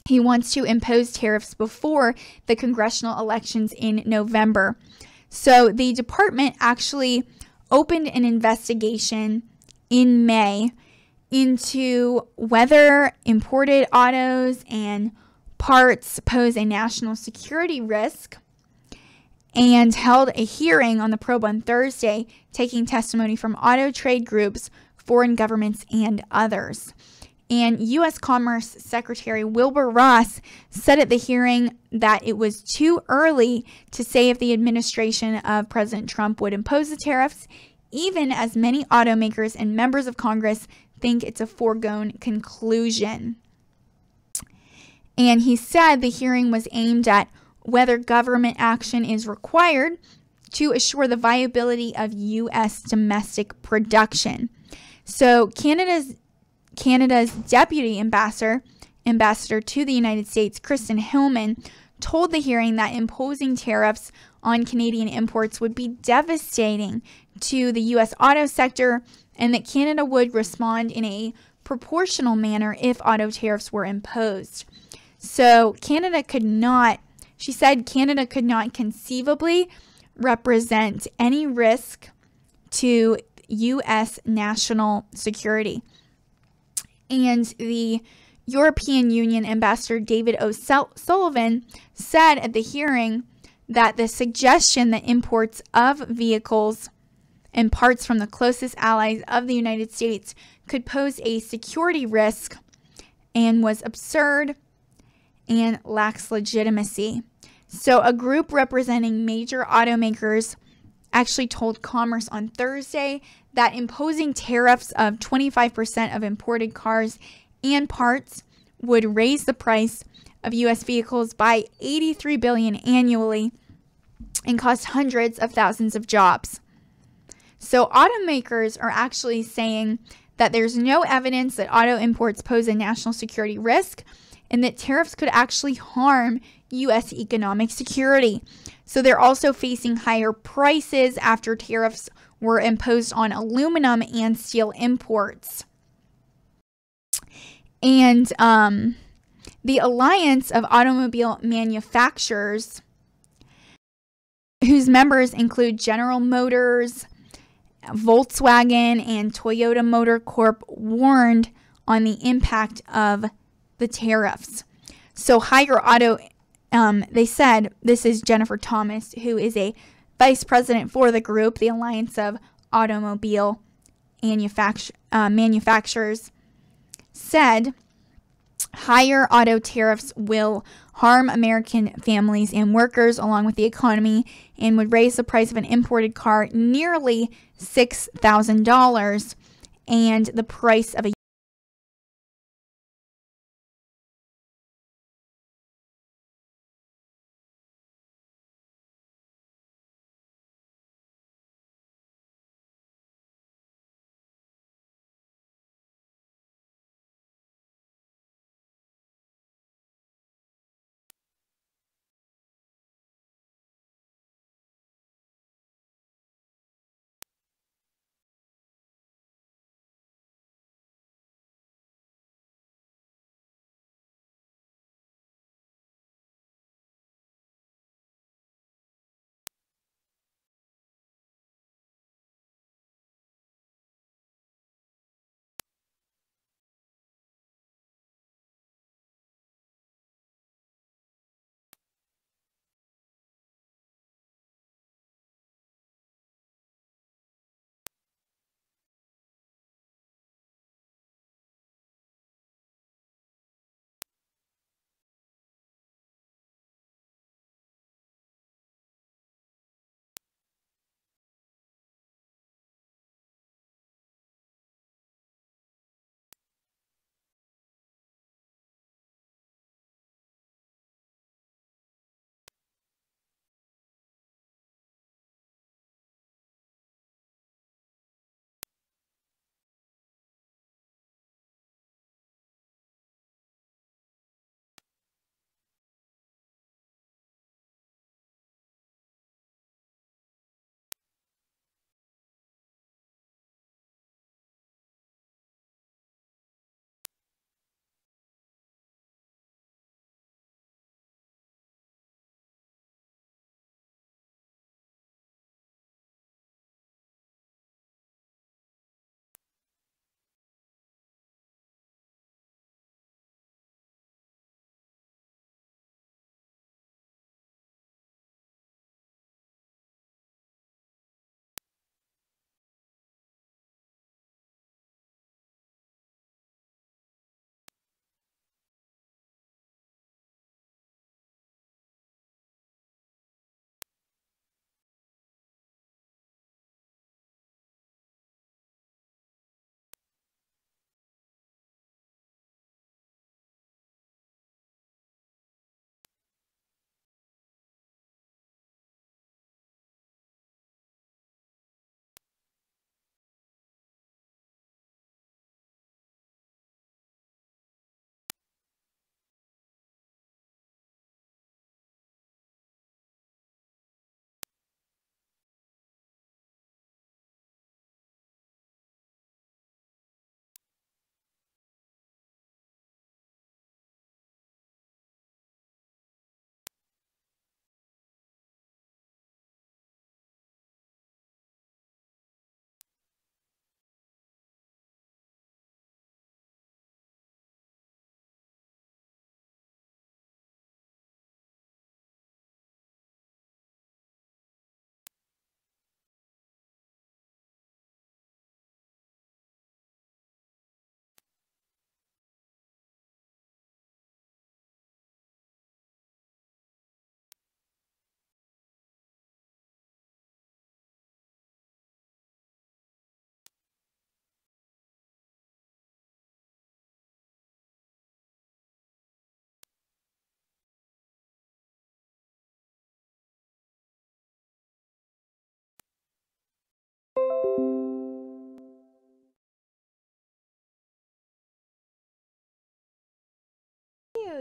he wants to impose tariffs before the congressional elections in November. So the department actually opened an investigation in May into whether imported autos and parts pose a national security risk, and held a hearing on the probe on Thursday, taking testimony from auto trade groups, foreign governments, and others. And U.S. Commerce Secretary Wilbur Ross said at the hearing that it was too early to say if the administration of President Trump would impose the tariffs, even as many automakers and members of Congress think it's a foregone conclusion. And he said the hearing was aimed at whether government action is required to assure the viability of U.S. domestic production. So Canada's deputy ambassador to the United States, Kristen Hillman, told the hearing that imposing tariffs on Canadian imports would be devastating to the U.S. auto sector, and that Canada would respond in a proportional manner if auto tariffs were imposed. So she said Canada could not conceivably represent any risk to U.S. national security. And the European Union Ambassador David O'Sullivan said at the hearing that the suggestion that imports of vehicles and parts from the closest allies of the United States could pose a security risk and was absurd and lacks legitimacy. So a group representing major automakers actually told Commerce on Thursday that imposing tariffs of 25% of imported cars and parts would raise the price of U.S. vehicles by $83 billion annually and cost hundreds of thousands of jobs. So automakers are actually saying that there's no evidence that auto imports pose a national security risk, and that tariffs could actually harm U.S. economic security. So they're also facing higher prices after tariffs were imposed on aluminum and steel imports. And the Alliance of Automobile Manufacturers, whose members include General Motors, Volkswagen, and Toyota Motor Corp, warned on the impact of the tariffs. So higher auto, they said, this is Jennifer Thomas, who is a vice president for the group, the Alliance of Automobile Manufacturers, said higher auto tariffs will harm American families and workers along with the economy and would raise the price of an imported car nearly $6,000 and the price of a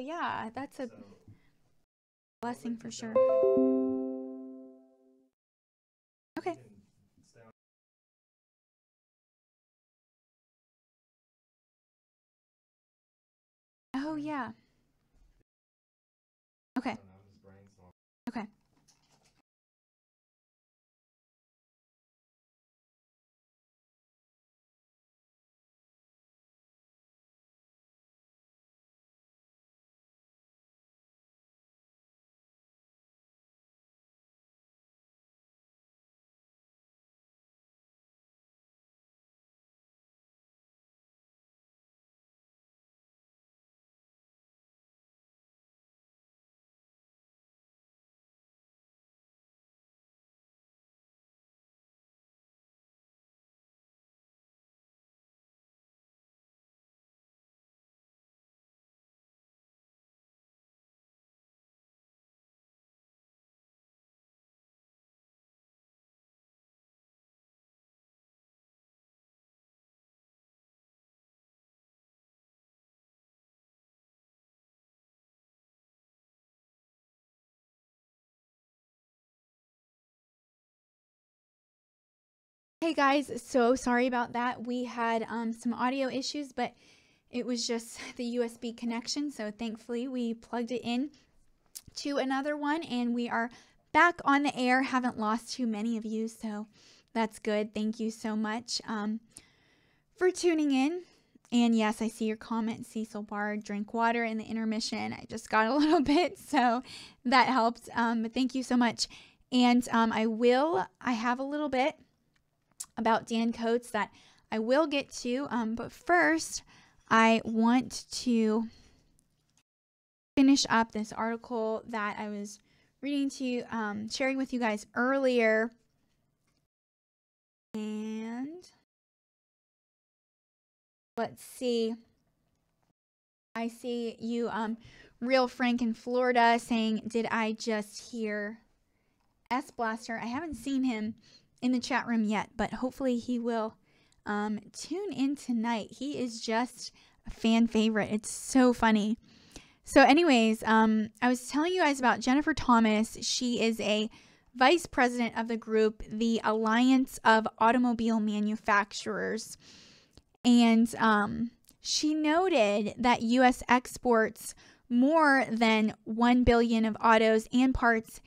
yeah, that's a So, blessing for sure. Okay. Okay. Oh, yeah. Okay. Okay. Hey guys, so sorry about that. We had some audio issues, but it was just the USB connection. So thankfully we plugged it in to another one and we are back on the air. Haven't lost too many of you, so that's good. Thank you so much for tuning in. And yes, I see your comment, Cecil Bard, drink water in the intermission. I just got a little bit, so that helped. But thank you so much. And I have a little bit about Dan Coats that I will get to. But first, I want to finish up this article that I was reading to you, sharing with you guys earlier. And let's see. I see you, Real Frank in Florida, saying, did I just hear S Blaster? I haven't seen him in the chat room yet, but hopefully he will tune in tonight. He is just a fan favorite. It's so funny. So anyways, I was telling you guys about Jennifer Thomas. She is a vice president of the group, the Alliance of Automobile Manufacturers. And she noted that U.S. exports more than 1 billion of autos and parts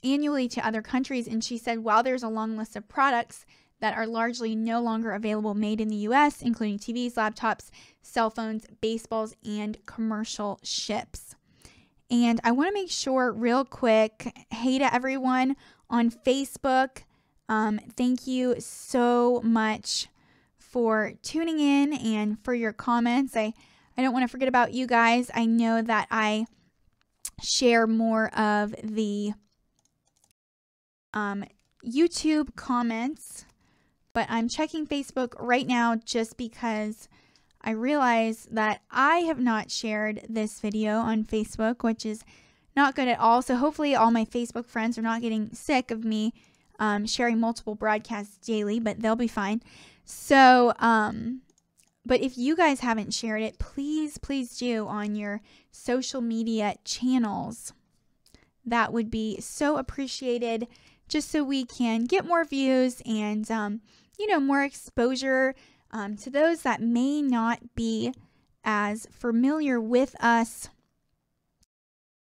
annually to other countries. And she said, while there's a long list of products that are largely no longer available made in the U.S., including TVs, laptops, cell phones, baseballs, and commercial ships. And I want to make sure real quick, hey to everyone on Facebook. Thank you so much for tuning in and for your comments. I don't want to forget about you guys. I know that I share more of the YouTube comments, but I'm checking Facebook right now just because I realize that I have not shared this video on Facebook, which is not good at all. So hopefully all my Facebook friends are not getting sick of me sharing multiple broadcasts daily, but they'll be fine. So, but if you guys haven't shared it, please do on your social media channels. That would be so appreciated, just so we can get more views and, you know, more exposure to those that may not be as familiar with us.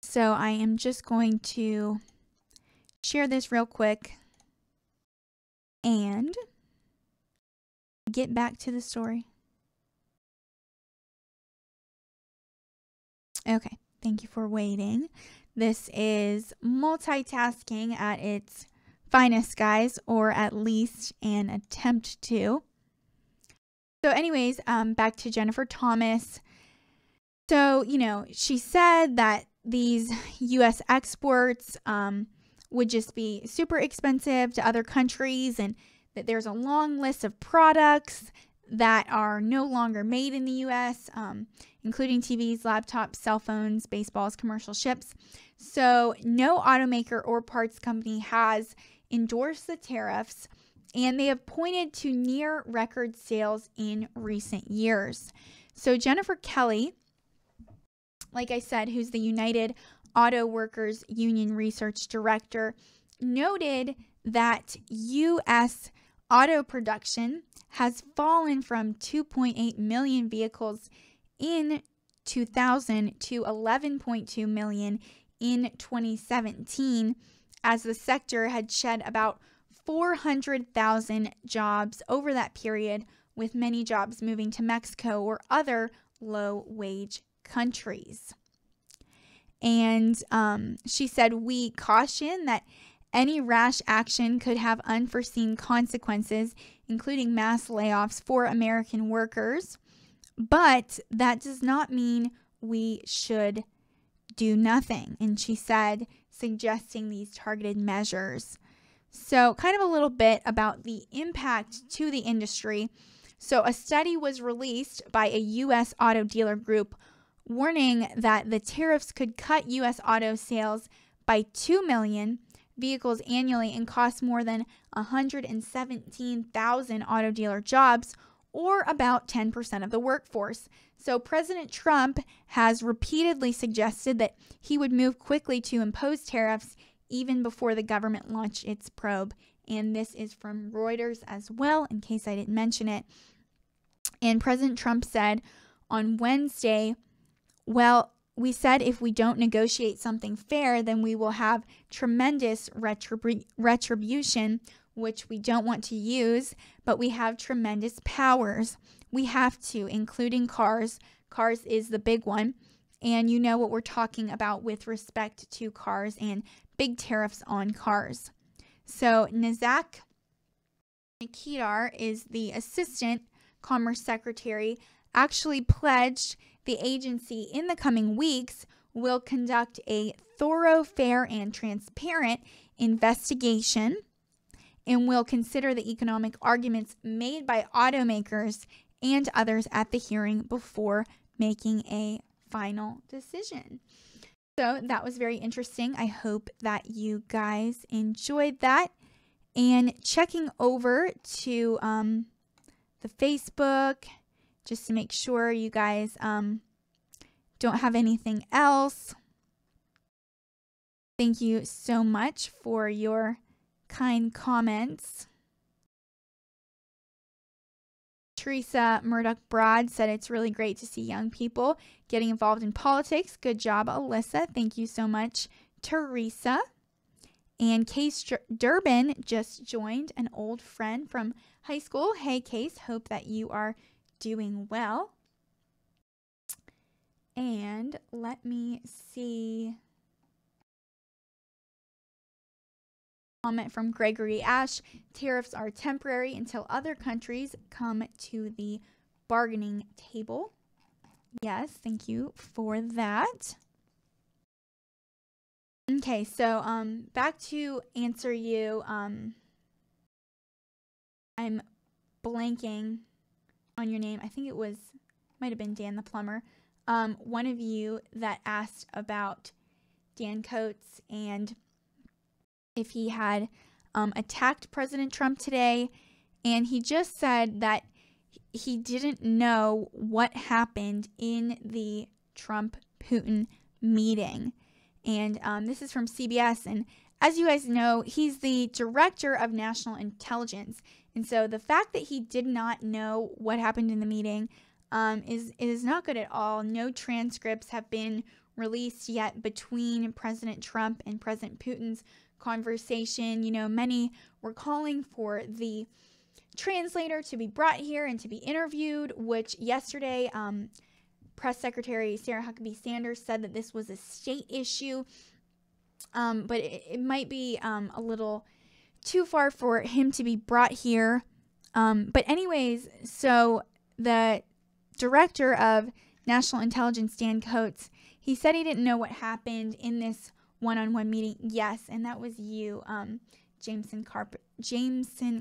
So I am just going to share this real quick and get back to the story. Okay, thank you for waiting. This is multitasking at its finest, guys, or at least an attempt to. So anyways, back to Jennifer Thomas. So, you know, she said that these U.S. exports would just be super expensive to other countries, and that there's a long list of products that are no longer made in the U.S., including TVs, laptops, cell phones, baseballs, commercial ships. So no automaker or parts company has endorsed the tariffs, and they have pointed to near record sales in recent years. So Jennifer Kelly like I said, who's the United Auto Workers Union Research Director, noted that U.S. auto production has fallen from 2.8 million vehicles in 2000 to 11.2 million in 2017, as the sector had shed about 400,000 jobs over that period, with many jobs moving to Mexico or other low-wage countries. And she said, we caution that any rash action could have unforeseen consequences, including mass layoffs for American workers. But that does not mean we should do nothing. And she said, suggesting these targeted measures. So kind of a little bit about the impact to the industry. So a study was released by a U.S. auto dealer group warning that the tariffs could cut U.S. auto sales by 2 million vehicles annually and cost more than 117,000 auto dealer jobs, or about 10% of the workforce. So President Trump has repeatedly suggested that he would move quickly to impose tariffs even before the government launched its probe. And this is from Reuters as well, in case I didn't mention it. And President Trump said on Wednesday, well, we said if we don't negotiate something fair, then we will have tremendous retribution, which we don't want to use, but we have tremendous powers. We have to, including cars. Cars is the big one. And you know what we're talking about with respect to cars and big tariffs on cars. So Nazak Nikidar is the Assistant Commerce Secretary, actually pledged the agency in the coming weeks will conduct a thorough, fair, and transparent investigation and will consider the economic arguments made by automakers and others at the hearing before making a final decision. So that was very interesting. I hope that you guys enjoyed that. And checking over to the Facebook, just to make sure you guys don't have anything else. Thank you so much for your kind comments. Teresa Murdoch Broad said it's really great to see young people getting involved in politics. Good job, Alyssa. Thank you so much, Teresa. And Case Durbin just joined, an old friend from high school. Hey, Case, hope that you are doing well. And let me see. Comment from Gregory Ashe. Tariffs are temporary until other countries come to the bargaining table. Yes, thank you for that. Okay, so back to answer you. I'm blanking on your name. I think it might have been Dan the Plumber. One of you that asked about Dan Coats and if he had attacked President Trump today, and he just said that he didn't know what happened in the Trump-Putin meeting. And this is from CBS, and as you guys know, he's the director of national intelligence. And so the fact that he did not know what happened in the meeting is not good at all. No transcripts have been released yet between President Trump and President Putin's conversation. You know, many were calling for the translator to be brought here and to be interviewed, which yesterday Press Secretary Sarah Huckabee Sanders said that this was a state issue, but it might be a little too far for him to be brought here. But anyways, so the director of national intelligence, Dan Coats, he said he didn't know what happened in this one-on-one meeting. Yes, and that was you, Jameson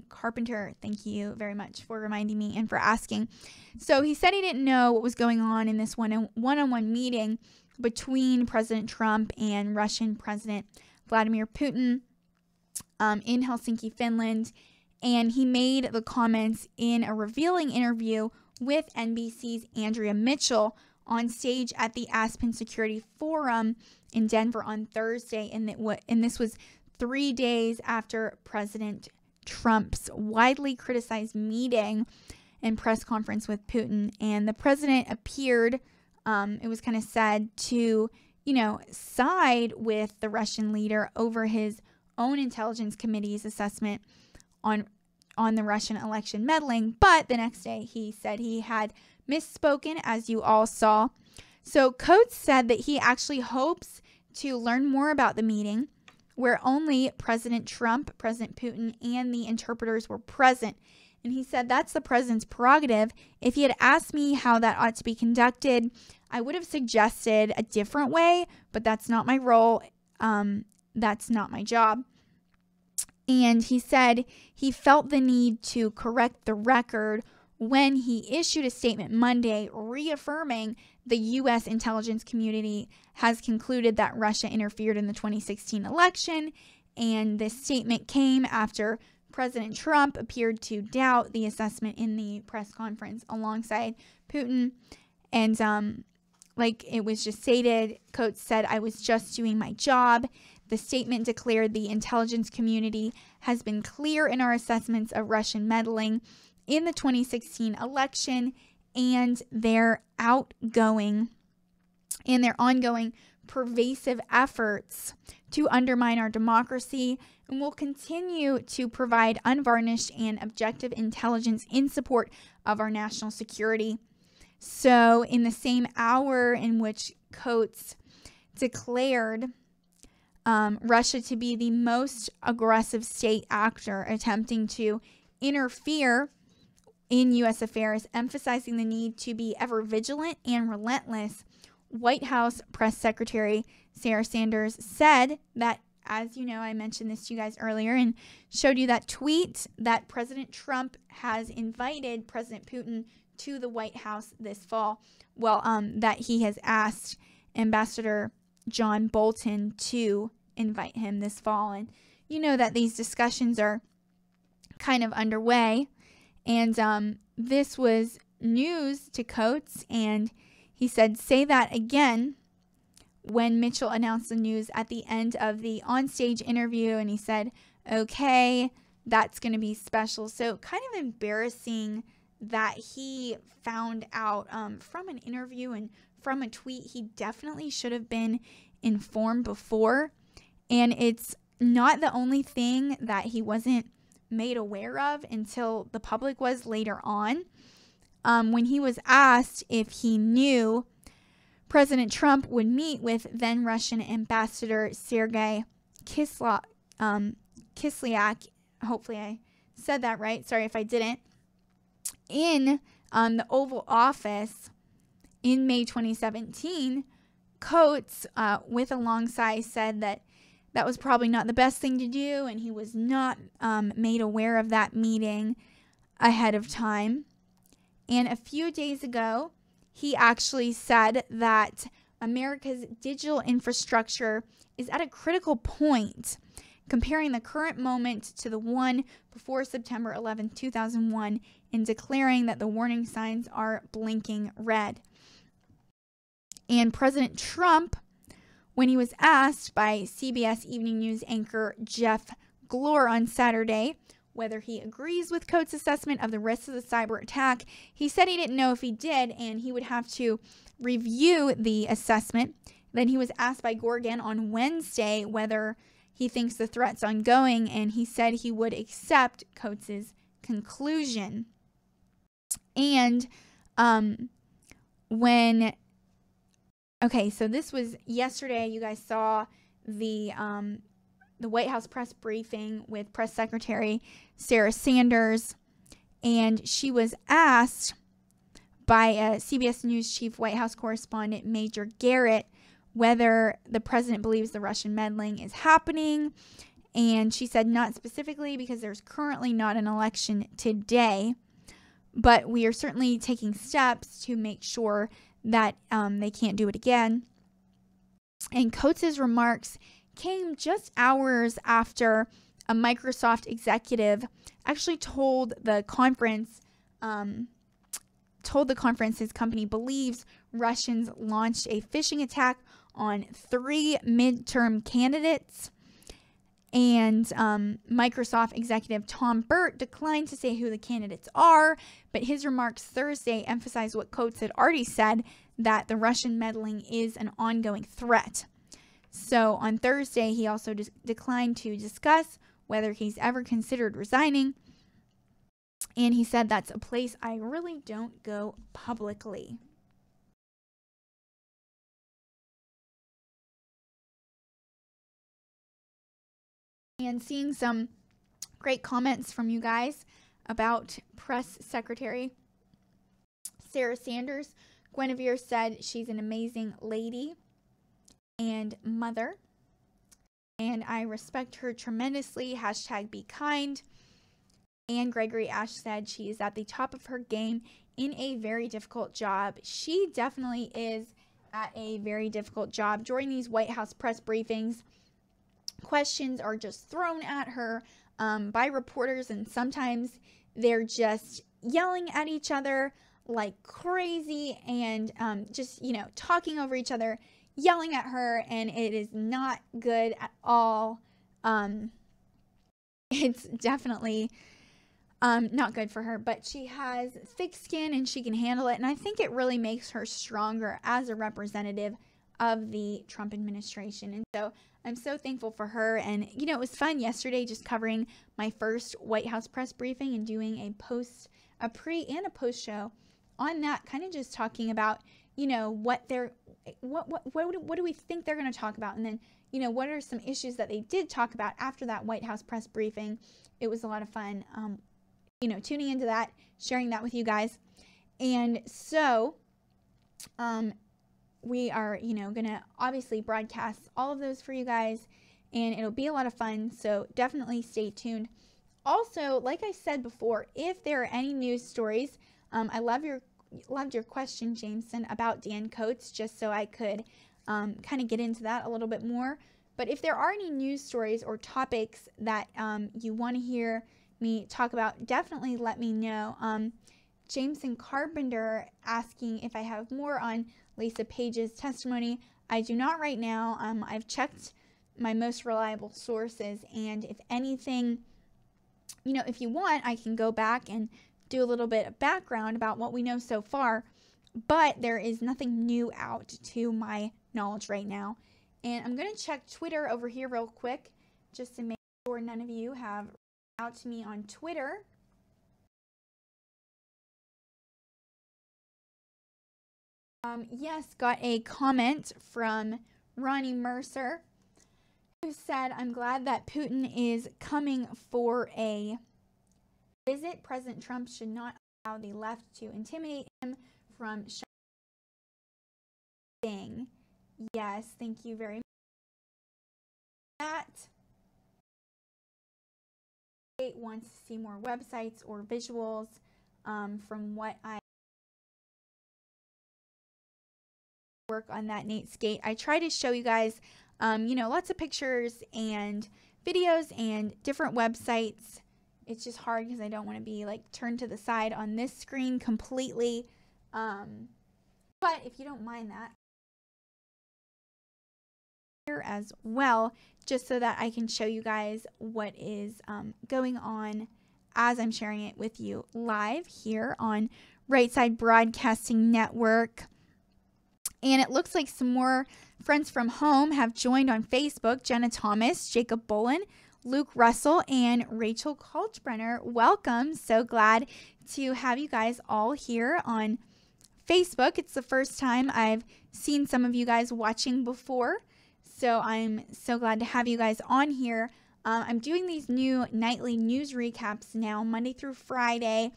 Carpenter. Thank you very much for reminding me and for asking. So he said he didn't know what was going on in this one-on-one meeting between President Trump and Russian President Vladimir Putin in Helsinki, Finland. And he made the comments in a revealing interview with NBC's Andrea Mitchell on stage at the Aspen Security Forum in Denver on Thursday, and this was 3 days after President Trump's widely criticized meeting and press conference with Putin. And the president appeared, it was kind of said, to, side with the Russian leader over his own intelligence committee's assessment on the Russian election meddling. But the next day he said he had misspoken, as you all saw. So Coats said that he actually hopes to learn more about the meeting, where only President Trump, President Putin, and the interpreters were present. And he said that's the president's prerogative. If he had asked me how that ought to be conducted, I would have suggested a different way, but that's not my role. That's not my job. And he said he felt the need to correct the record when he issued a statement Monday reaffirming the U.S. intelligence community has concluded that Russia interfered in the 2016 election. And this statement came after President Trump appeared to doubt the assessment in the press conference alongside Putin. And like it was just stated, Coats said, "I was just doing my job." The statement declared the intelligence community has been clear in our assessments of Russian meddling in the 2016 election and their ongoing pervasive efforts to undermine our democracy, and will continue to provide unvarnished and objective intelligence in support of our national security. So in the same hour in which Coats declared Russia to be the most aggressive state actor attempting to interfere in U.S. affairs, emphasizing the need to be ever vigilant and relentless, White House Press Secretary Sarah Sanders said that, as you know, I mentioned this to you guys earlier and showed you that tweet, that President Trump has invited President Putin to the White House this fall. Well, that he has asked Ambassador John Bolton to invite him this fall. And you know that these discussions are kind of underway. And this was news to Coats, and he said, "Say that again," when Mitchell announced the news at the end of the onstage interview. And he said, "Okay, that's going to be special." So kind of embarrassing that he found out from an interview and from a tweet. He definitely should have been informed before. And it's not the only thing that he wasn't made aware of until the public was later on. When he was asked if he knew President Trump would meet with then Russian Ambassador Sergei Kislyak, hopefully I said that right, sorry if I didn't, in the Oval Office in May 2017, Coats, with a long sigh, said that that was probably not the best thing to do, and he was not made aware of that meeting ahead of time. And a few days ago, he actually said that America's digital infrastructure is at a critical point, comparing the current moment to the one before September 11, 2001, and declaring that the warning signs are blinking red. And President Trump, when he was asked by CBS Evening News anchor Jeff Glor on Saturday whether he agrees with Coats' assessment of the risks of the cyber attack, he said he didn't know if he did, and he would have to review the assessment. Then he was asked by Gorgon on Wednesday whether he thinks the threat's ongoing, and he said he would accept Coats' conclusion. And okay, so this was yesterday. You guys saw the White House press briefing with Press Secretary Sarah Sanders, and she was asked by CBS News chief White House correspondent Major Garrett whether the president believes the Russian meddling is happening, and she said not specifically because there's currently not an election today, but we are certainly taking steps to make sure that they can't do it again. And Coats' remarks came just hours after a Microsoft executive actually told the conference told the conference his company believes Russians launched a phishing attack on 3 midterm candidates. And Microsoft executive Tom Burt declined to say who the candidates are, but his remarks Thursday emphasized what Coats had already said, that the Russian meddling is an ongoing threat. So on Thursday, he also declined to discuss whether he's ever considered resigning. And he said, that's a place I really don't go publicly. And seeing some great comments from you guys about Press Secretary Sarah Sanders. Guinevere said she's an amazing lady and mother, and I respect her tremendously. # be kind. And Gregory Ashe said she is at the top of her game in a very difficult job. She definitely is at a very difficult job. During these White House press briefings, questions are just thrown at her by reporters, and sometimes they're just yelling at each other like crazy and just, talking over each other, yelling at her, and it is not good at all. It's definitely not good for her, but she has thick skin and she can handle it, and I think it really makes her stronger as a representative of the Trump administration. And so I'm so thankful for her. And it was fun yesterday just covering my first White House press briefing and doing a pre and a post show on that, kind of just talking about what do we think they're going to talk about, and then what are some issues that they did talk about after that White House press briefing. It was a lot of fun tuning into that, sharing that with you guys. And so we are going to obviously broadcast all of those for you guys, and it'll be a lot of fun, so definitely stay tuned. Also, like I said before, if there are any news stories, I loved your question, Jameson, about Dan Coats, just so I could kind of get into that a little bit more. But if there are any news stories or topics that you want to hear me talk about, definitely let me know. Jameson Carpenter asking if I have more on Lisa Page's testimony. I do not right now. I've checked my most reliable sources, and if anything, if you want, I can go back and do a little bit of background about what we know so far, but there is nothing new out to my knowledge right now. And I'm going to check Twitter over here real quick just to make sure none of you have reached out to me on Twitter. Yes, got a comment from Ronnie Mercer, who said, I'm glad that Putin is coming for a visit. President Trump should not allow the left to intimidate him from shopping. Yes, thank you very much for that. State wants to see more websites or visuals from what I work on that, Nate Skate. I try to show you guys lots of pictures and videos and different websites. It's just hard because I don't want to be like turned to the side on this screen completely. But if you don't mind that here as well, just so that I can show you guys what is going on as I'm sharing it with you live here on Right Side Broadcasting Network. And it looks like some more friends from home have joined on Facebook. Jenna Thomas, Jacob Bolin, Luke Russell, and Rachel Kaltbrenner. Welcome. So glad to have you guys all here on Facebook. It's the first time I've seen some of you guys watching before, so I'm so glad to have you guys on here. I'm doing these new nightly news recaps now, Monday through Friday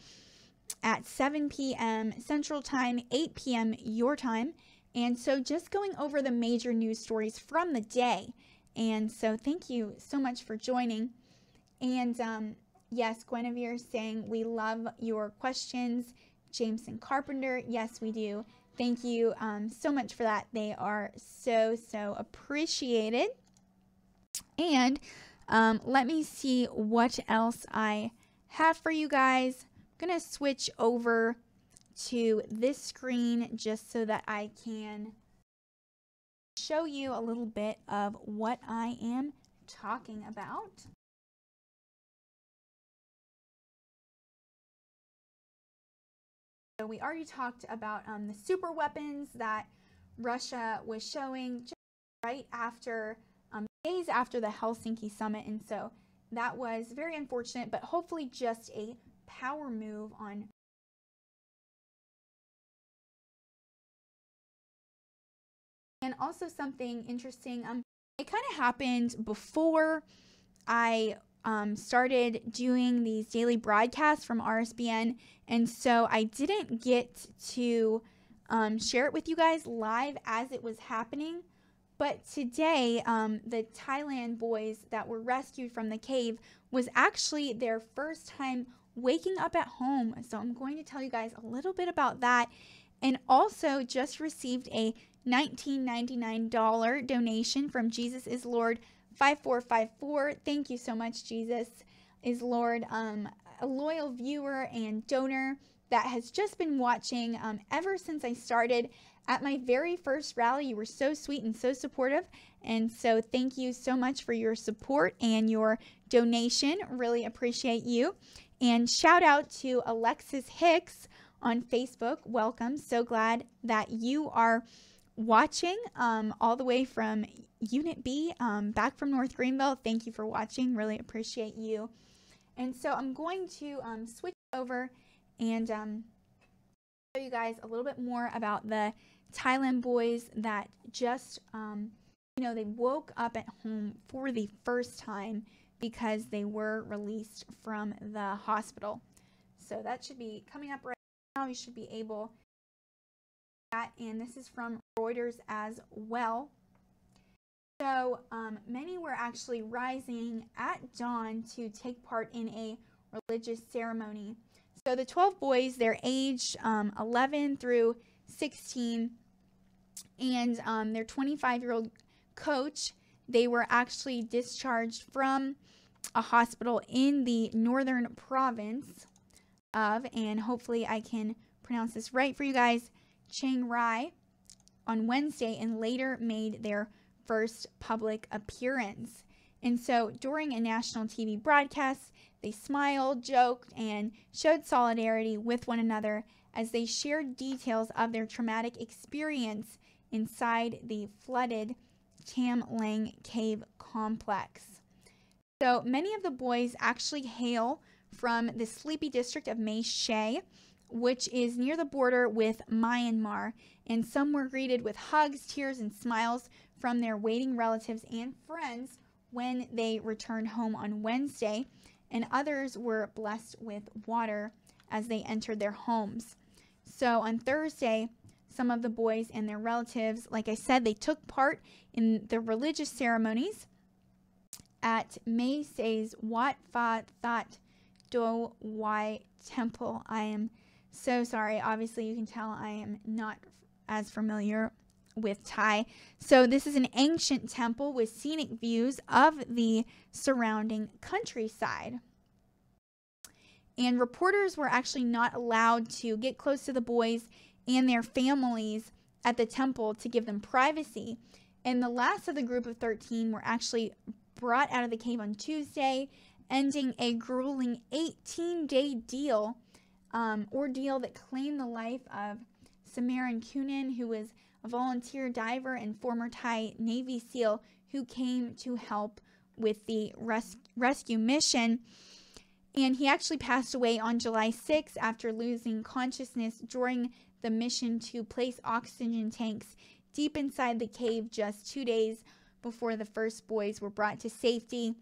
at 7 p.m. Central Time, 8 p.m. your time. And so just going over the major news stories from the day. And so thank you so much for joining. And yes, Guinevere is saying we love your questions. Jameson Carpenter, yes, we do. Thank you so much for that. They are so appreciated. And let me see what else I have for you guys. I'm going to switch over to this screen just so that I can show you a little bit of what I am talking about. So we already talked about the super weapons that Russia was showing just right after, days after the Helsinki summit. And so that was very unfortunate, but hopefully just a power move on. And also something interesting, it kind of happened before I started doing these daily broadcasts from RSBN, and so I didn't get to share it with you guys live as it was happening. But today, the Thailand boys that were rescued from the cave was actually their first time waking up at home. So I'm going to tell you guys a little bit about that, and also just received a $19.99 donation from Jesus is Lord 5454. Thank you so much, Jesus is Lord. A loyal viewer and donor that has just been watching ever since I started at my very first rally. You were so sweet and so supportive, and so thank you so much for your support and your donation. Really appreciate you. And shout out to Alexis Hicks on Facebook. Welcome. So glad that you are watching all the way from Unit B, back from North Greenville. Thank you for watching. Really appreciate you. And so I'm going to switch over and show you guys a little bit more about the Thailand boys that just, they woke up at home for the first time because they were released from the hospital. So that should be coming up right now. You should be able to see that, and this is from Reuters as well. So many were actually rising at dawn to take part in a religious ceremony. So the 12 boys, they're aged 11 through 16, and their 25-year-old coach, they were actually discharged from a hospital in the northern province of, and hopefully I can pronounce this right for you guys, Chiang Rai, on Wednesday, and later made their first public appearance. And so during a national TV broadcast, they smiled, joked, and showed solidarity with one another as they shared details of their traumatic experience inside the flooded Tam Lang Cave complex. So many of the boys actually hail from the sleepy district of Mae She, which is near the border with Myanmar, and some were greeted with hugs, tears, and smiles from their waiting relatives and friends when they returned home on Wednesday, and others were blessed with water as they entered their homes. So on Thursday, some of the boys and their relatives, like I said, they took part in the religious ceremonies at Mae Se's Wat Pha That Do Wai Temple. I am so sorry. Obviously, you can tell I am not as familiar with Thai. So this is an ancient temple with scenic views of the surrounding countryside. And reporters were actually not allowed to get close to the boys and their families at the temple to give them privacy. And the last of the group of 13 were actually brought out of the cave on Tuesday, ending a grueling 18-day ordeal that claimed the life of Samaran Kunin, who was a volunteer diver and former Thai Navy SEAL who came to help with the rescue mission. And he actually passed away on July 6th after losing consciousness during the mission to place oxygen tanks deep inside the cave just 2 days before the first boys were brought to safety.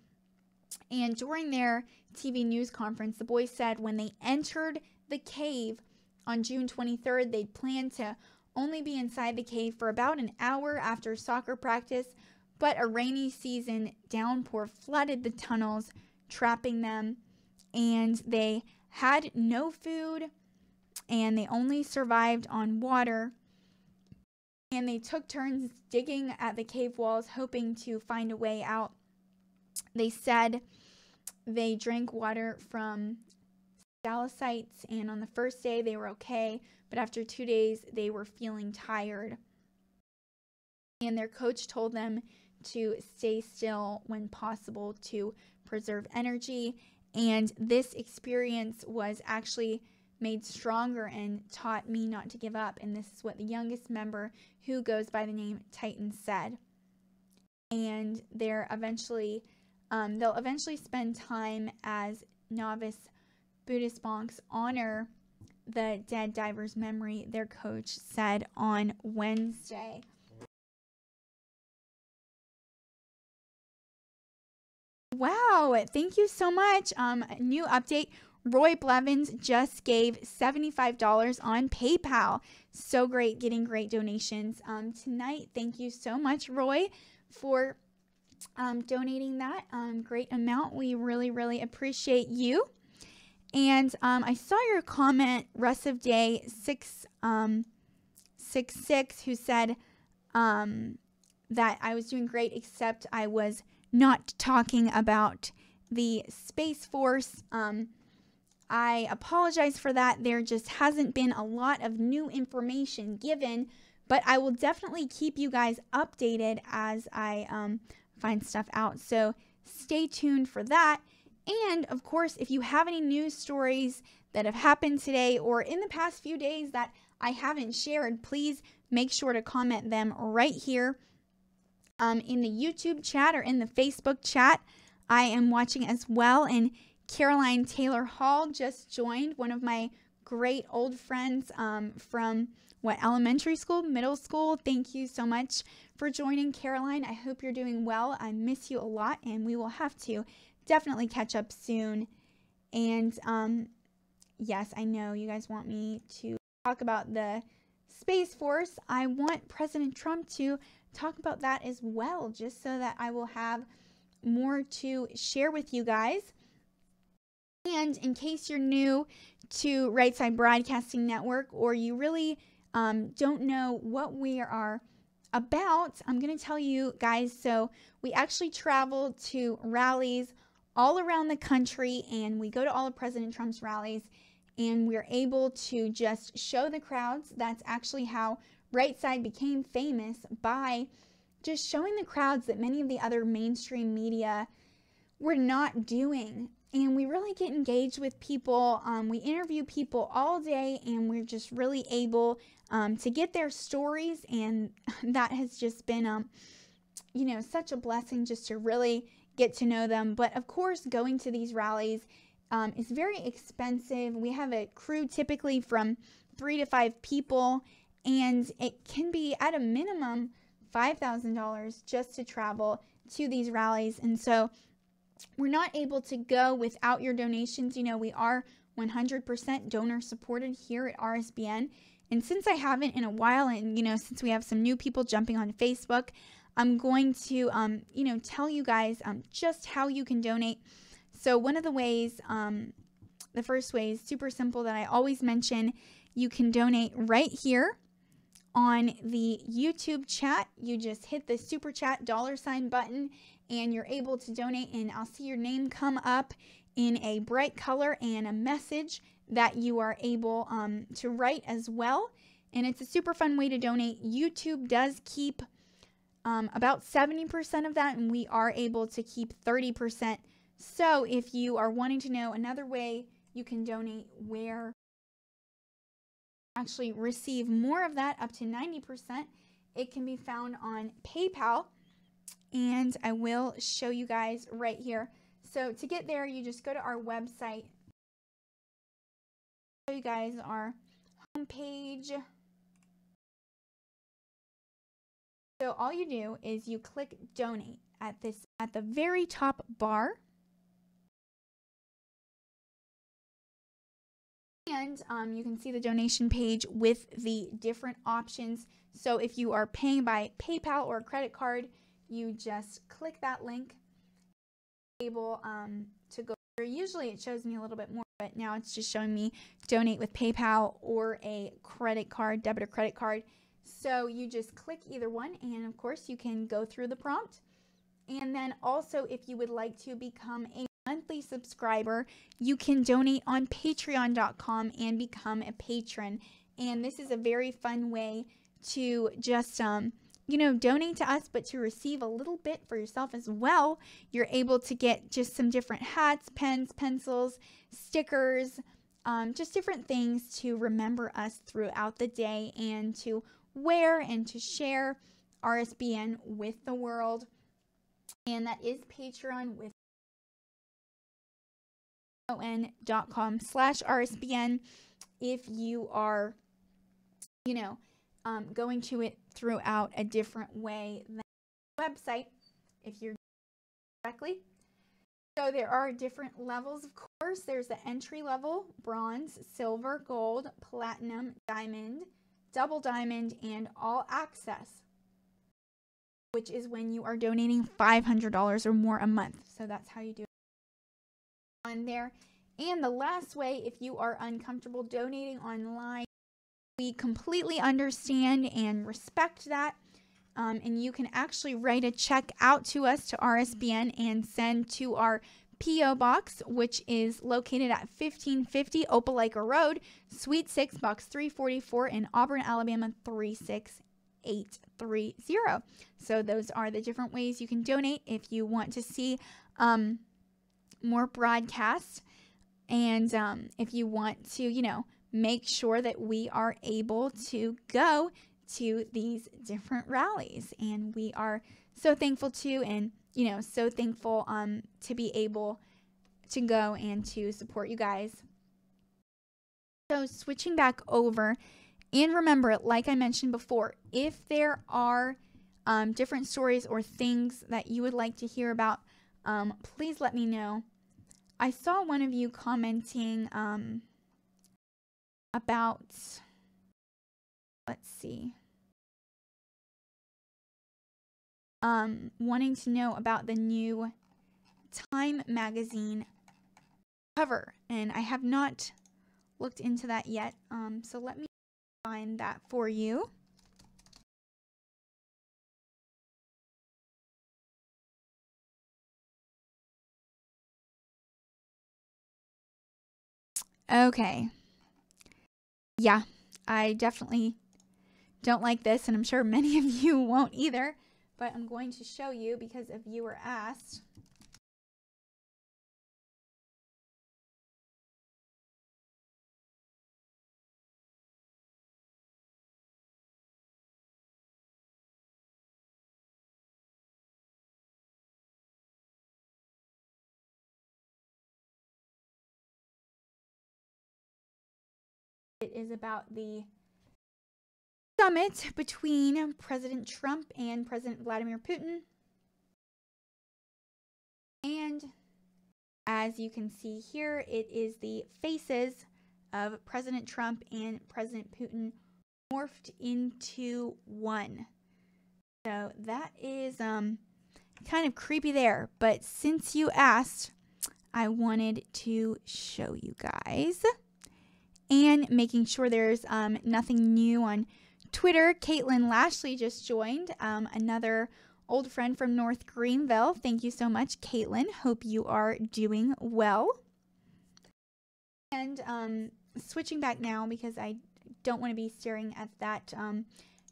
And during their TV news conference, the boys said when they entered the cave on June 23rd, they planned to only be inside the cave for about an hour after soccer practice, but a rainy season downpour flooded the tunnels, trapping them, and they had no food, and they only survived on water. And they took turns digging at the cave walls, hoping to find a way out. They said they drank water from dialysites, and on the first day they were okay, but after 2 days they were feeling tired. And their coach told them to stay still when possible to preserve energy. And this experience was actually made stronger and taught me not to give up. And this is what the youngest member, who goes by the name Titan, said. And they'll eventually spend time as novice Buddhist monks honor the dead diver's memory, their coach said on Wednesday. Wow, thank you so much. New update. Roy Blevins just gave $75 on PayPal. So great, getting great donations tonight. Thank you so much, Roy, for donating that great amount. We really, really appreciate you. And I saw your comment, rest of day 666, who said that I was doing great, except I was not talking about the Space Force. I apologize for that. There just hasn't been a lot of new information given, but I will definitely keep you guys updated as I find stuff out. So stay tuned for that. And of course, if you have any news stories that have happened today or in the past few days that I haven't shared, please make sure to comment them right here in the YouTube chat or in the Facebook chat. I am watching as well. And Caroline Taylor Hall just joined, one of my great old friends from elementary school, middle school. Thank you so much for joining, Caroline. I hope you're doing well. I miss you a lot, and we will have to definitely catch up soon. And yes, I know you guys want me to talk about the Space Force. I want President Trump to talk about that as well, just so that I will have more to share with you guys. And in case you're new to Right Side Broadcasting Network, or you really don't know what we are about, I'm going to tell you guys. So we actually travel to rallies all around the country, and we go to all of President Trump's rallies, and we're able to just show the crowds. That's actually how Right Side became famous, by just showing the crowds that many of the other mainstream media were not doing. And we really get engaged with people. We interview people all day, and we're just really able to get their stories. And that has just been, such a blessing, just to really get to know them. But of course, going to these rallies is very expensive. We have a crew typically from 3 to 5 people, and it can be at a minimum $5,000 just to travel to these rallies. And so we're not able to go without your donations. We are 100% donor supported here at RSBN. And since I haven't in a while, and since we have some new people jumping on Facebook, I'm going to tell you guys just how you can donate. So one of the ways, the first way is super simple that I always mention. You can donate right here on the YouTube chat. You just hit the super chat $ button, and you're able to donate, and I'll see your name come up in a bright color and a message that you are able to write as well. And it's a super fun way to donate. YouTube does keep about 70% of that, and we are able to keep 30%. So if you are wanting to know another way you can donate where actually receive more of that, up to 90%, it can be found on PayPal, and I will show you guys right here. So to get there, you just go to our website. I'll show you guys our homepage. So all you do is you click donate at the very top bar. And you can see the donation page with the different options. So if you are paying by PayPal or credit card, you just click that link. Able to go through. Usually it shows me a little bit more, but now it's just showing me donate with PayPal or a credit card, debit or credit card. So you just click either one, and of course you can go through the prompt. And then also, if you would like to become a monthly subscriber, you can donate on patreon.com and become a patron. And this is a very fun way to just, donate to us, but to receive a little bit for yourself as well. You're able to get just some different hats, pens, pencils, stickers, just different things to remember us throughout the day and to wear and to share RSBN with the world. And that is Patreon with on.com/RSBN. If you are, going to it throughout a different way than the website, if you're directly. So there are different levels, of course. There's the entry level, bronze, silver, gold, platinum, diamond, double diamond, and all access, which is when you are donating $500 or more a month. So that's how you do it on there. And the last way, if you are uncomfortable donating online, we completely understand and respect that. And you can actually write a check out to us to RSBN and send to our P.O. Box, which is located at 1550 Opelika Road, Suite 6, Box 344 in Auburn, Alabama 36830. So those are the different ways you can donate if you want to see more broadcasts, and if you want to, make sure that we are able to go to these different rallies. And we are so thankful to, and so thankful to be able to go and to support you guys. So switching back over, and remember, like I mentioned before, if there are different stories or things that you would like to hear about, please let me know. I saw one of you commenting about, let's see, wanting to know about the new Time magazine cover, and I have not looked into that yet. So let me find that for you. Okay. Yeah, I definitely don't like this, and I'm sure many of you won't either, but I'm going to show you because a viewer asked. It is about the summit between President Trump and President Vladimir Putin. And as you can see here, it is the faces of President Trump and President Putin morphed into one. So that is kind of creepy there. But since you asked, I wanted to show you guys. And making sure there's nothing new on Twitter. Caitlin Lashley just joined, another old friend from North Greenville. Thank you so much, Caitlin. Hope you are doing well. And switching back now, because I don't want to be staring at that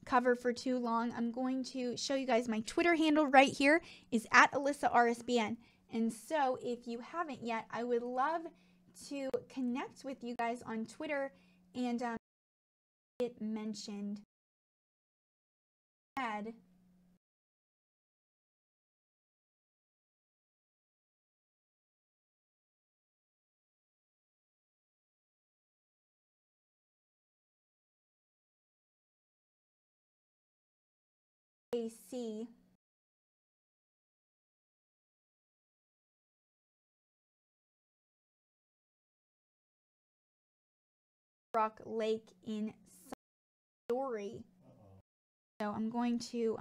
cover for too long, I'm going to show you guys my Twitter handle right here is at Alyssa RSBN. And so if you haven't yet, I would love to connect with you guys on Twitter, and it mentioned AC Rock Lake in Story. So I'm going to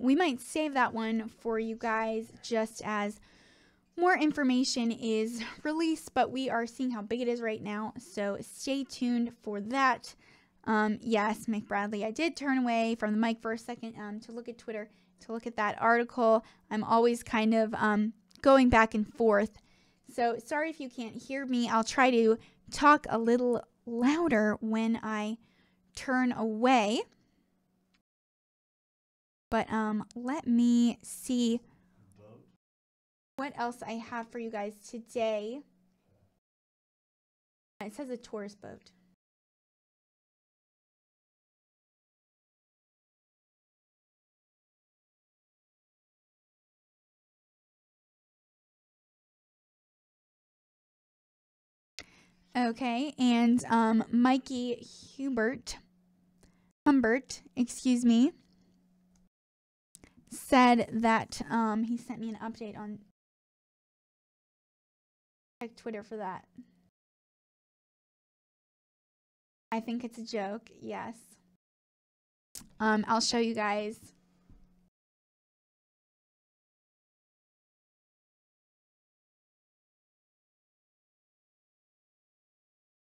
we might save that one for you guys just as more information is released, but we are seeing how big it is right now, so stay tuned for that. Yes, Mick Bradley, I did turn away from the mic for a second to look at Twitter, to look at that article. I'm always kind of going back and forth, so sorry if you can't hear me. I'll try to talk a little louder when I turn away. But let me see what else I have for you guys today. It says a tourist boat. Okay, and Mikey Humbert, excuse me, said that he sent me an update on check Twitter for that. I think it's a joke, yes. I'll show you guys.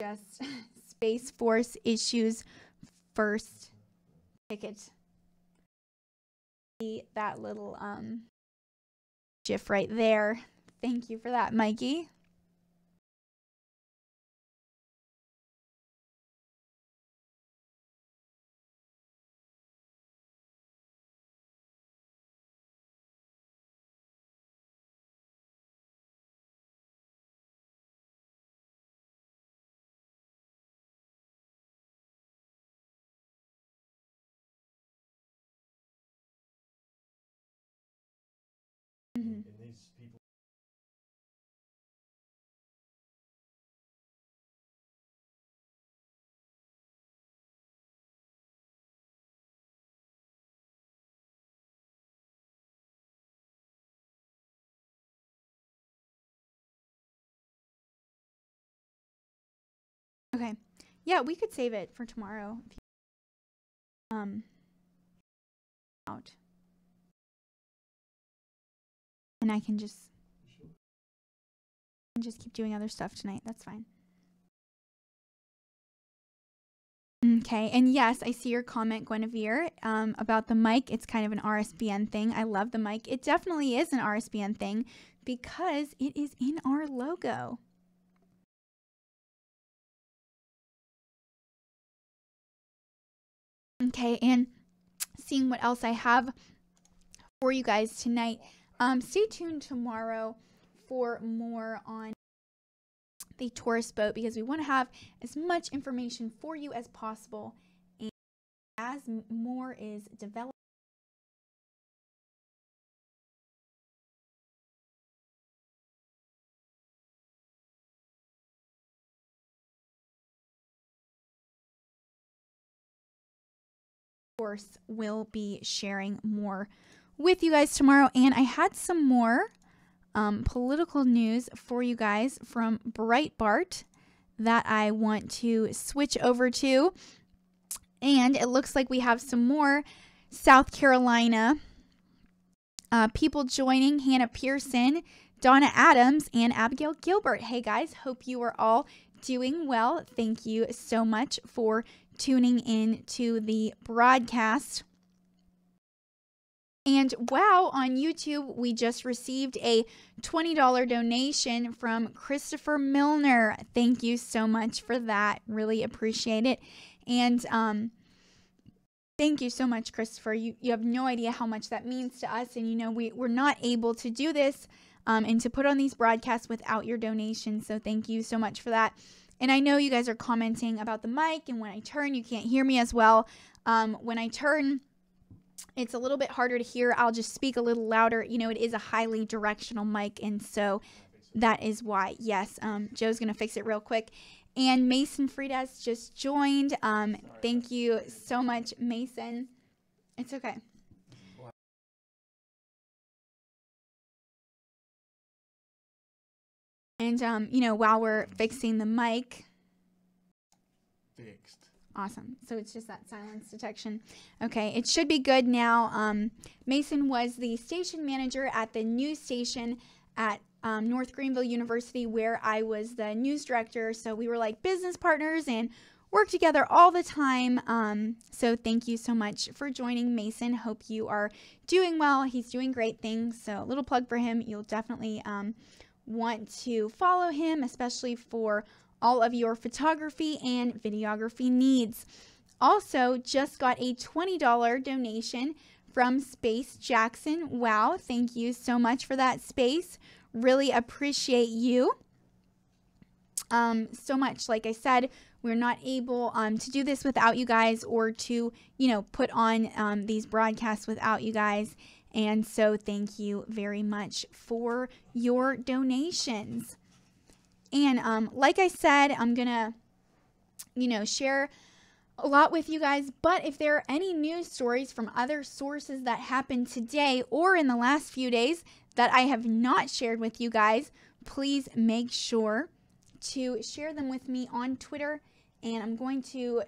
Just Space Force issues first ticket. See that little GIF right there. Thank you for that, Mikey. And these people. Okay. Yeah, we could save it for tomorrow. If you, out. And I can just keep doing other stuff tonight. That's fine. Okay, and yes, I see your comment, Guinevere, about the mic. It's kind of an RSBN thing. I love the mic. It definitely is an RSBN thing because it is in our logo. Okay, and seeing what else I have for you guys tonight. Stay tuned tomorrow for more on the tourist boat because we want to have as much information for you as possible. And as more is developed, of course, we'll be sharing more with you guys tomorrow. And I had some more political news for you guys from Breitbart that I want to switch over to. And it looks like we have some more South Carolina people joining: Hannah Pearson, Donna Adams, and Abigail Gilbert. Hey guys, hope you are all doing well. Thank you so much for tuning in to the broadcast. And wow, on YouTube, we just received a $20 donation from Christopher Milner. Thank you so much for that. Really appreciate it. And thank you so much, Christopher. You have no idea how much that means to us. And, you know, we're not able to do this and to put on these broadcasts without your donation. So thank you so much for that. And I know you guys are commenting about the mic, and when I turn, you can't hear me as well. When I turn, it's a little bit harder to hear. I'll just speak a little louder. You know, it is a highly directional mic, and so that is why. Yes, Joe's going to fix it real quick. And Mason Fridas just joined. Thank you so much, Mason. It's okay. And, you know, while we're fixing the mic. Fixed. Awesome. So it's just that silence detection. Okay, it should be good now. Mason was the station manager at the news station at North Greenville University, where I was the news director. So we were like business partners and worked together all the time. So thank you so much for joining, Mason. Hope you are doing well. He's doing great things. So a little plug for him. You'll definitely want to follow him, especially for all of your photography and videography needs. Also, just got a $20 donation from Space Jackson. Wow, thank you so much for that, Space. Really appreciate you so much. Like I said, we're not able to do this without you guys, or to, put on these broadcasts without you guys. And so thank you very much for your donations. And like I said, I'm going to, share a lot with you guys. But if there are any news stories from other sources that happened today or in the last few days that I have not shared with you guys, please make sure to share them with me on Twitter. And I'm going to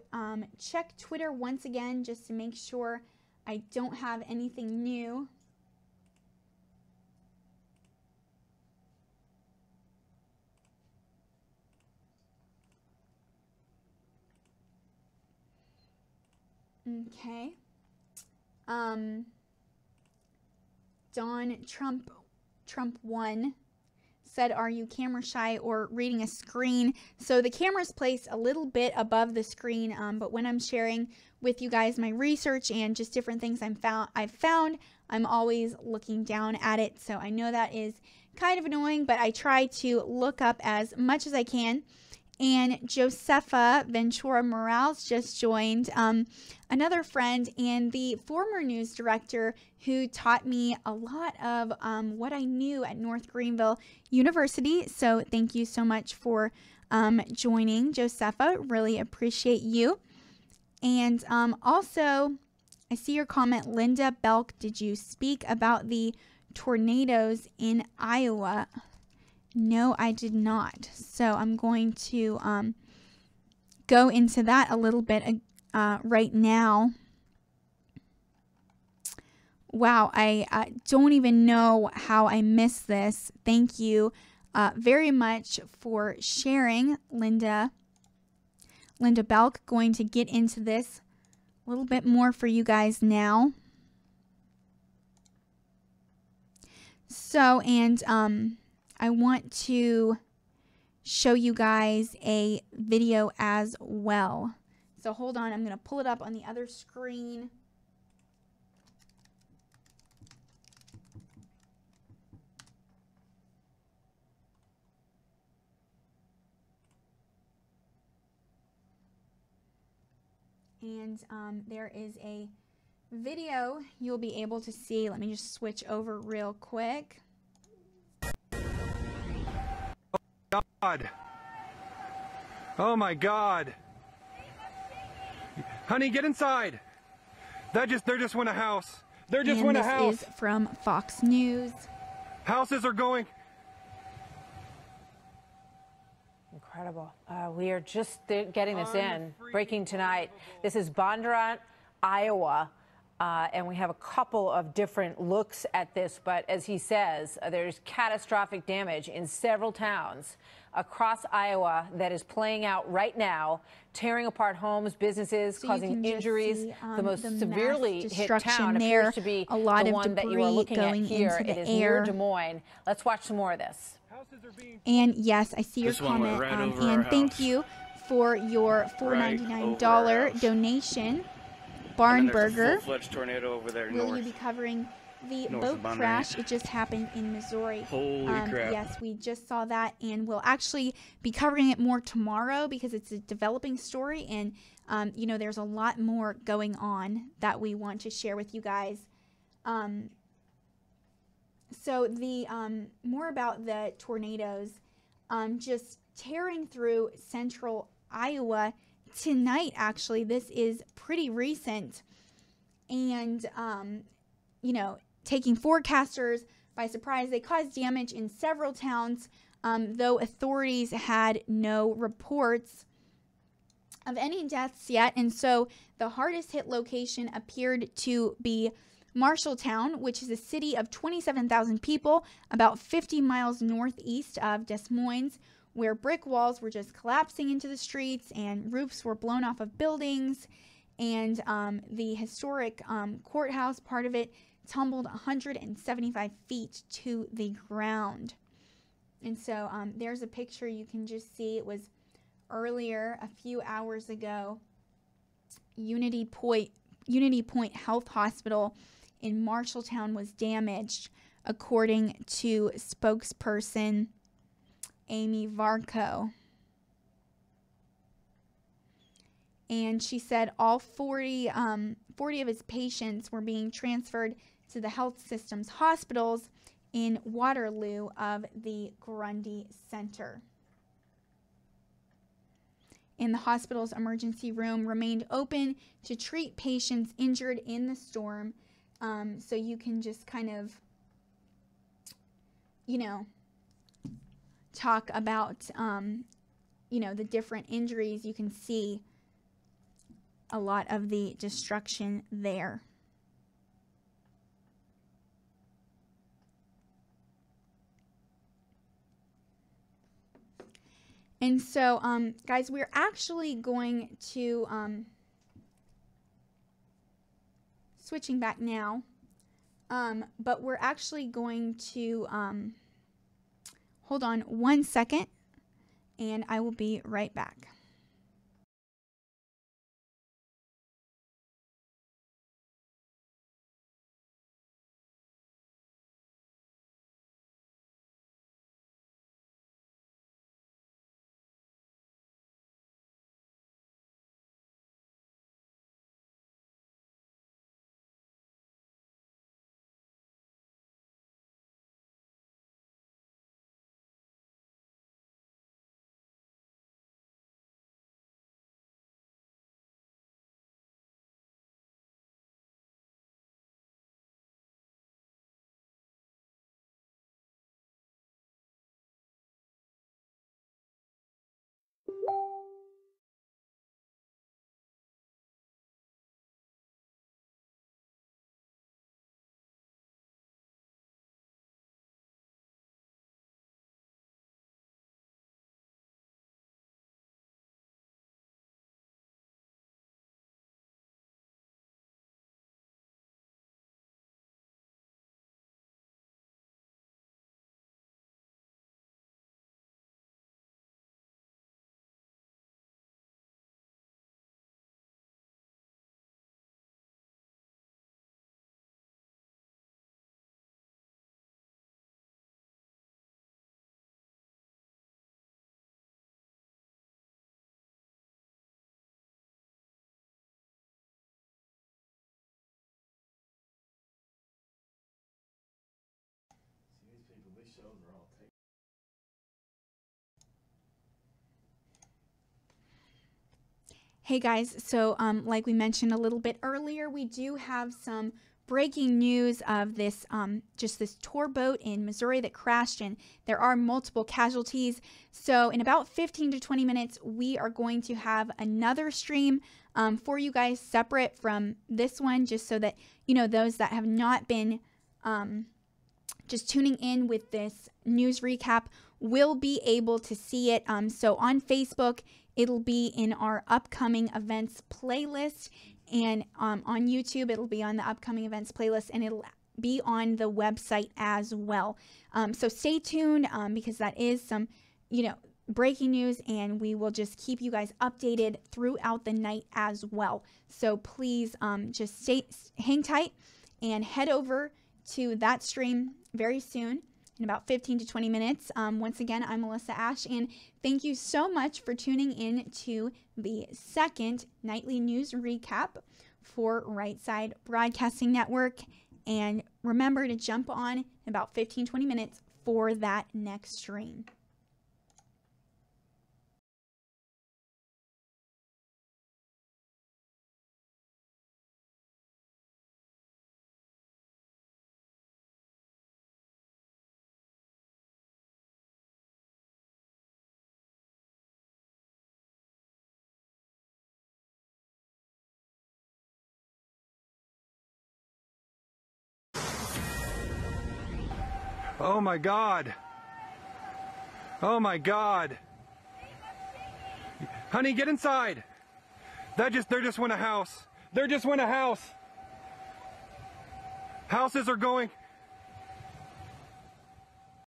check Twitter once again just to make sure I don't have anything new. Okay. Don Trump 1 said, are you camera shy or reading a screen? So the camera's placed a little bit above the screen, but when I'm sharing with you guys my research and just different things I've found, I'm always looking down at it. So I know that is kind of annoying, but I try to look up as much as I can. And Josefa Ventura Morales just joined, another friend and the former news director who taught me a lot of what I knew at North Greenville University. So thank you so much for joining, Josefa. Really appreciate you. And also, I see your comment, Linda Belk. Did you speak about the tornadoes in Iowa? No, I did not. So I'm going to go into that a little bit right now. Wow, I don't even know how I missed this. Thank you very much for sharing, Linda. Linda Belk. Going to get into this a little bit more for you guys now. So, and I want to show you guys a video as well. So hold on, I'm going to pull it up on the other screen. And there is a video you'll be able to see. Let me just switch over real quick. God. Oh my God. Honey, get inside. They just went a house. They just went a house. This is from Fox News. Houses are going. Incredible. We are just getting this in. Breaking tonight. This is Bondurant, Iowa. And we have a couple of different looks at this, but as he says, there's catastrophic damage in several towns across Iowa that is playing out right now, tearing apart homes, businesses, so causing injuries. See, the most severely hit town there, appears to be a lot the of one that you are looking at here. It is near Des Moines. Let's watch some more of this. And yes, I see your comment, and thank you for your $4.99 donation. Barnburger. Full-fledged tornado over there Will north. you be covering the boat crash? It just happened in Missouri. Holy crap. Yes, we just saw that, and we'll actually be covering it more tomorrow because it's a developing story, and you know, there's a lot more going on that we want to share with you guys. So the more about the tornadoes just tearing through central Iowa tonight. Actually, this is pretty recent, and you know, taking forecasters by surprise. They caused damage in several towns, though authorities had no reports of any deaths yet. And so the hardest hit location appeared to be Marshalltown, which is a city of 27,000 people, about 50 miles northeast of Des Moines, where brick walls were just collapsing into the streets and roofs were blown off of buildings. And the historic courthouse, part of it, tumbled 175 feet to the ground. And so there's a picture you can just see. It was earlier, a few hours ago. Unity Point Health Hospital in Marshalltown was damaged, according to spokesperson Amy Varco. And she said all 40 of his patients were being transferred to the health system's hospitals in Waterloo of the Grundy Center. And the hospital's emergency room remained open to treat patients injured in the storm. So you can just kind of, talk about, the different injuries. You can see a lot of the destruction there. And so, guys, we're actually going to, switching back now, but we're actually going to, hold on one second, and I will be right back. Hey guys, so like we mentioned a little bit earlier, we do have some breaking news of this just this tour boat in Missouri that crashed, and there are multiple casualties. So in about 15 to 20 minutes, we are going to have another stream for you guys separate from this one, just so that, those that have not been just tuning in with this news recap will be able to see it. So on Facebook, it'll be in our upcoming events playlist, and on YouTube, it'll be on the upcoming events playlist, and it'll be on the website as well. So stay tuned because that is some, breaking news, and we will just keep you guys updated throughout the night as well. So please just hang tight and head over to that stream very soon, in about 15 to 20 minutes. Once again, I'm Alyssa Ashe, and thank you so much for tuning in to the second nightly news recap for Right Side Broadcasting Network. And remember to jump on in about 15-20 minutes for that next stream. Oh my God. Oh my God. Honey, get inside. They just won a house. They just won a house. Houses are going.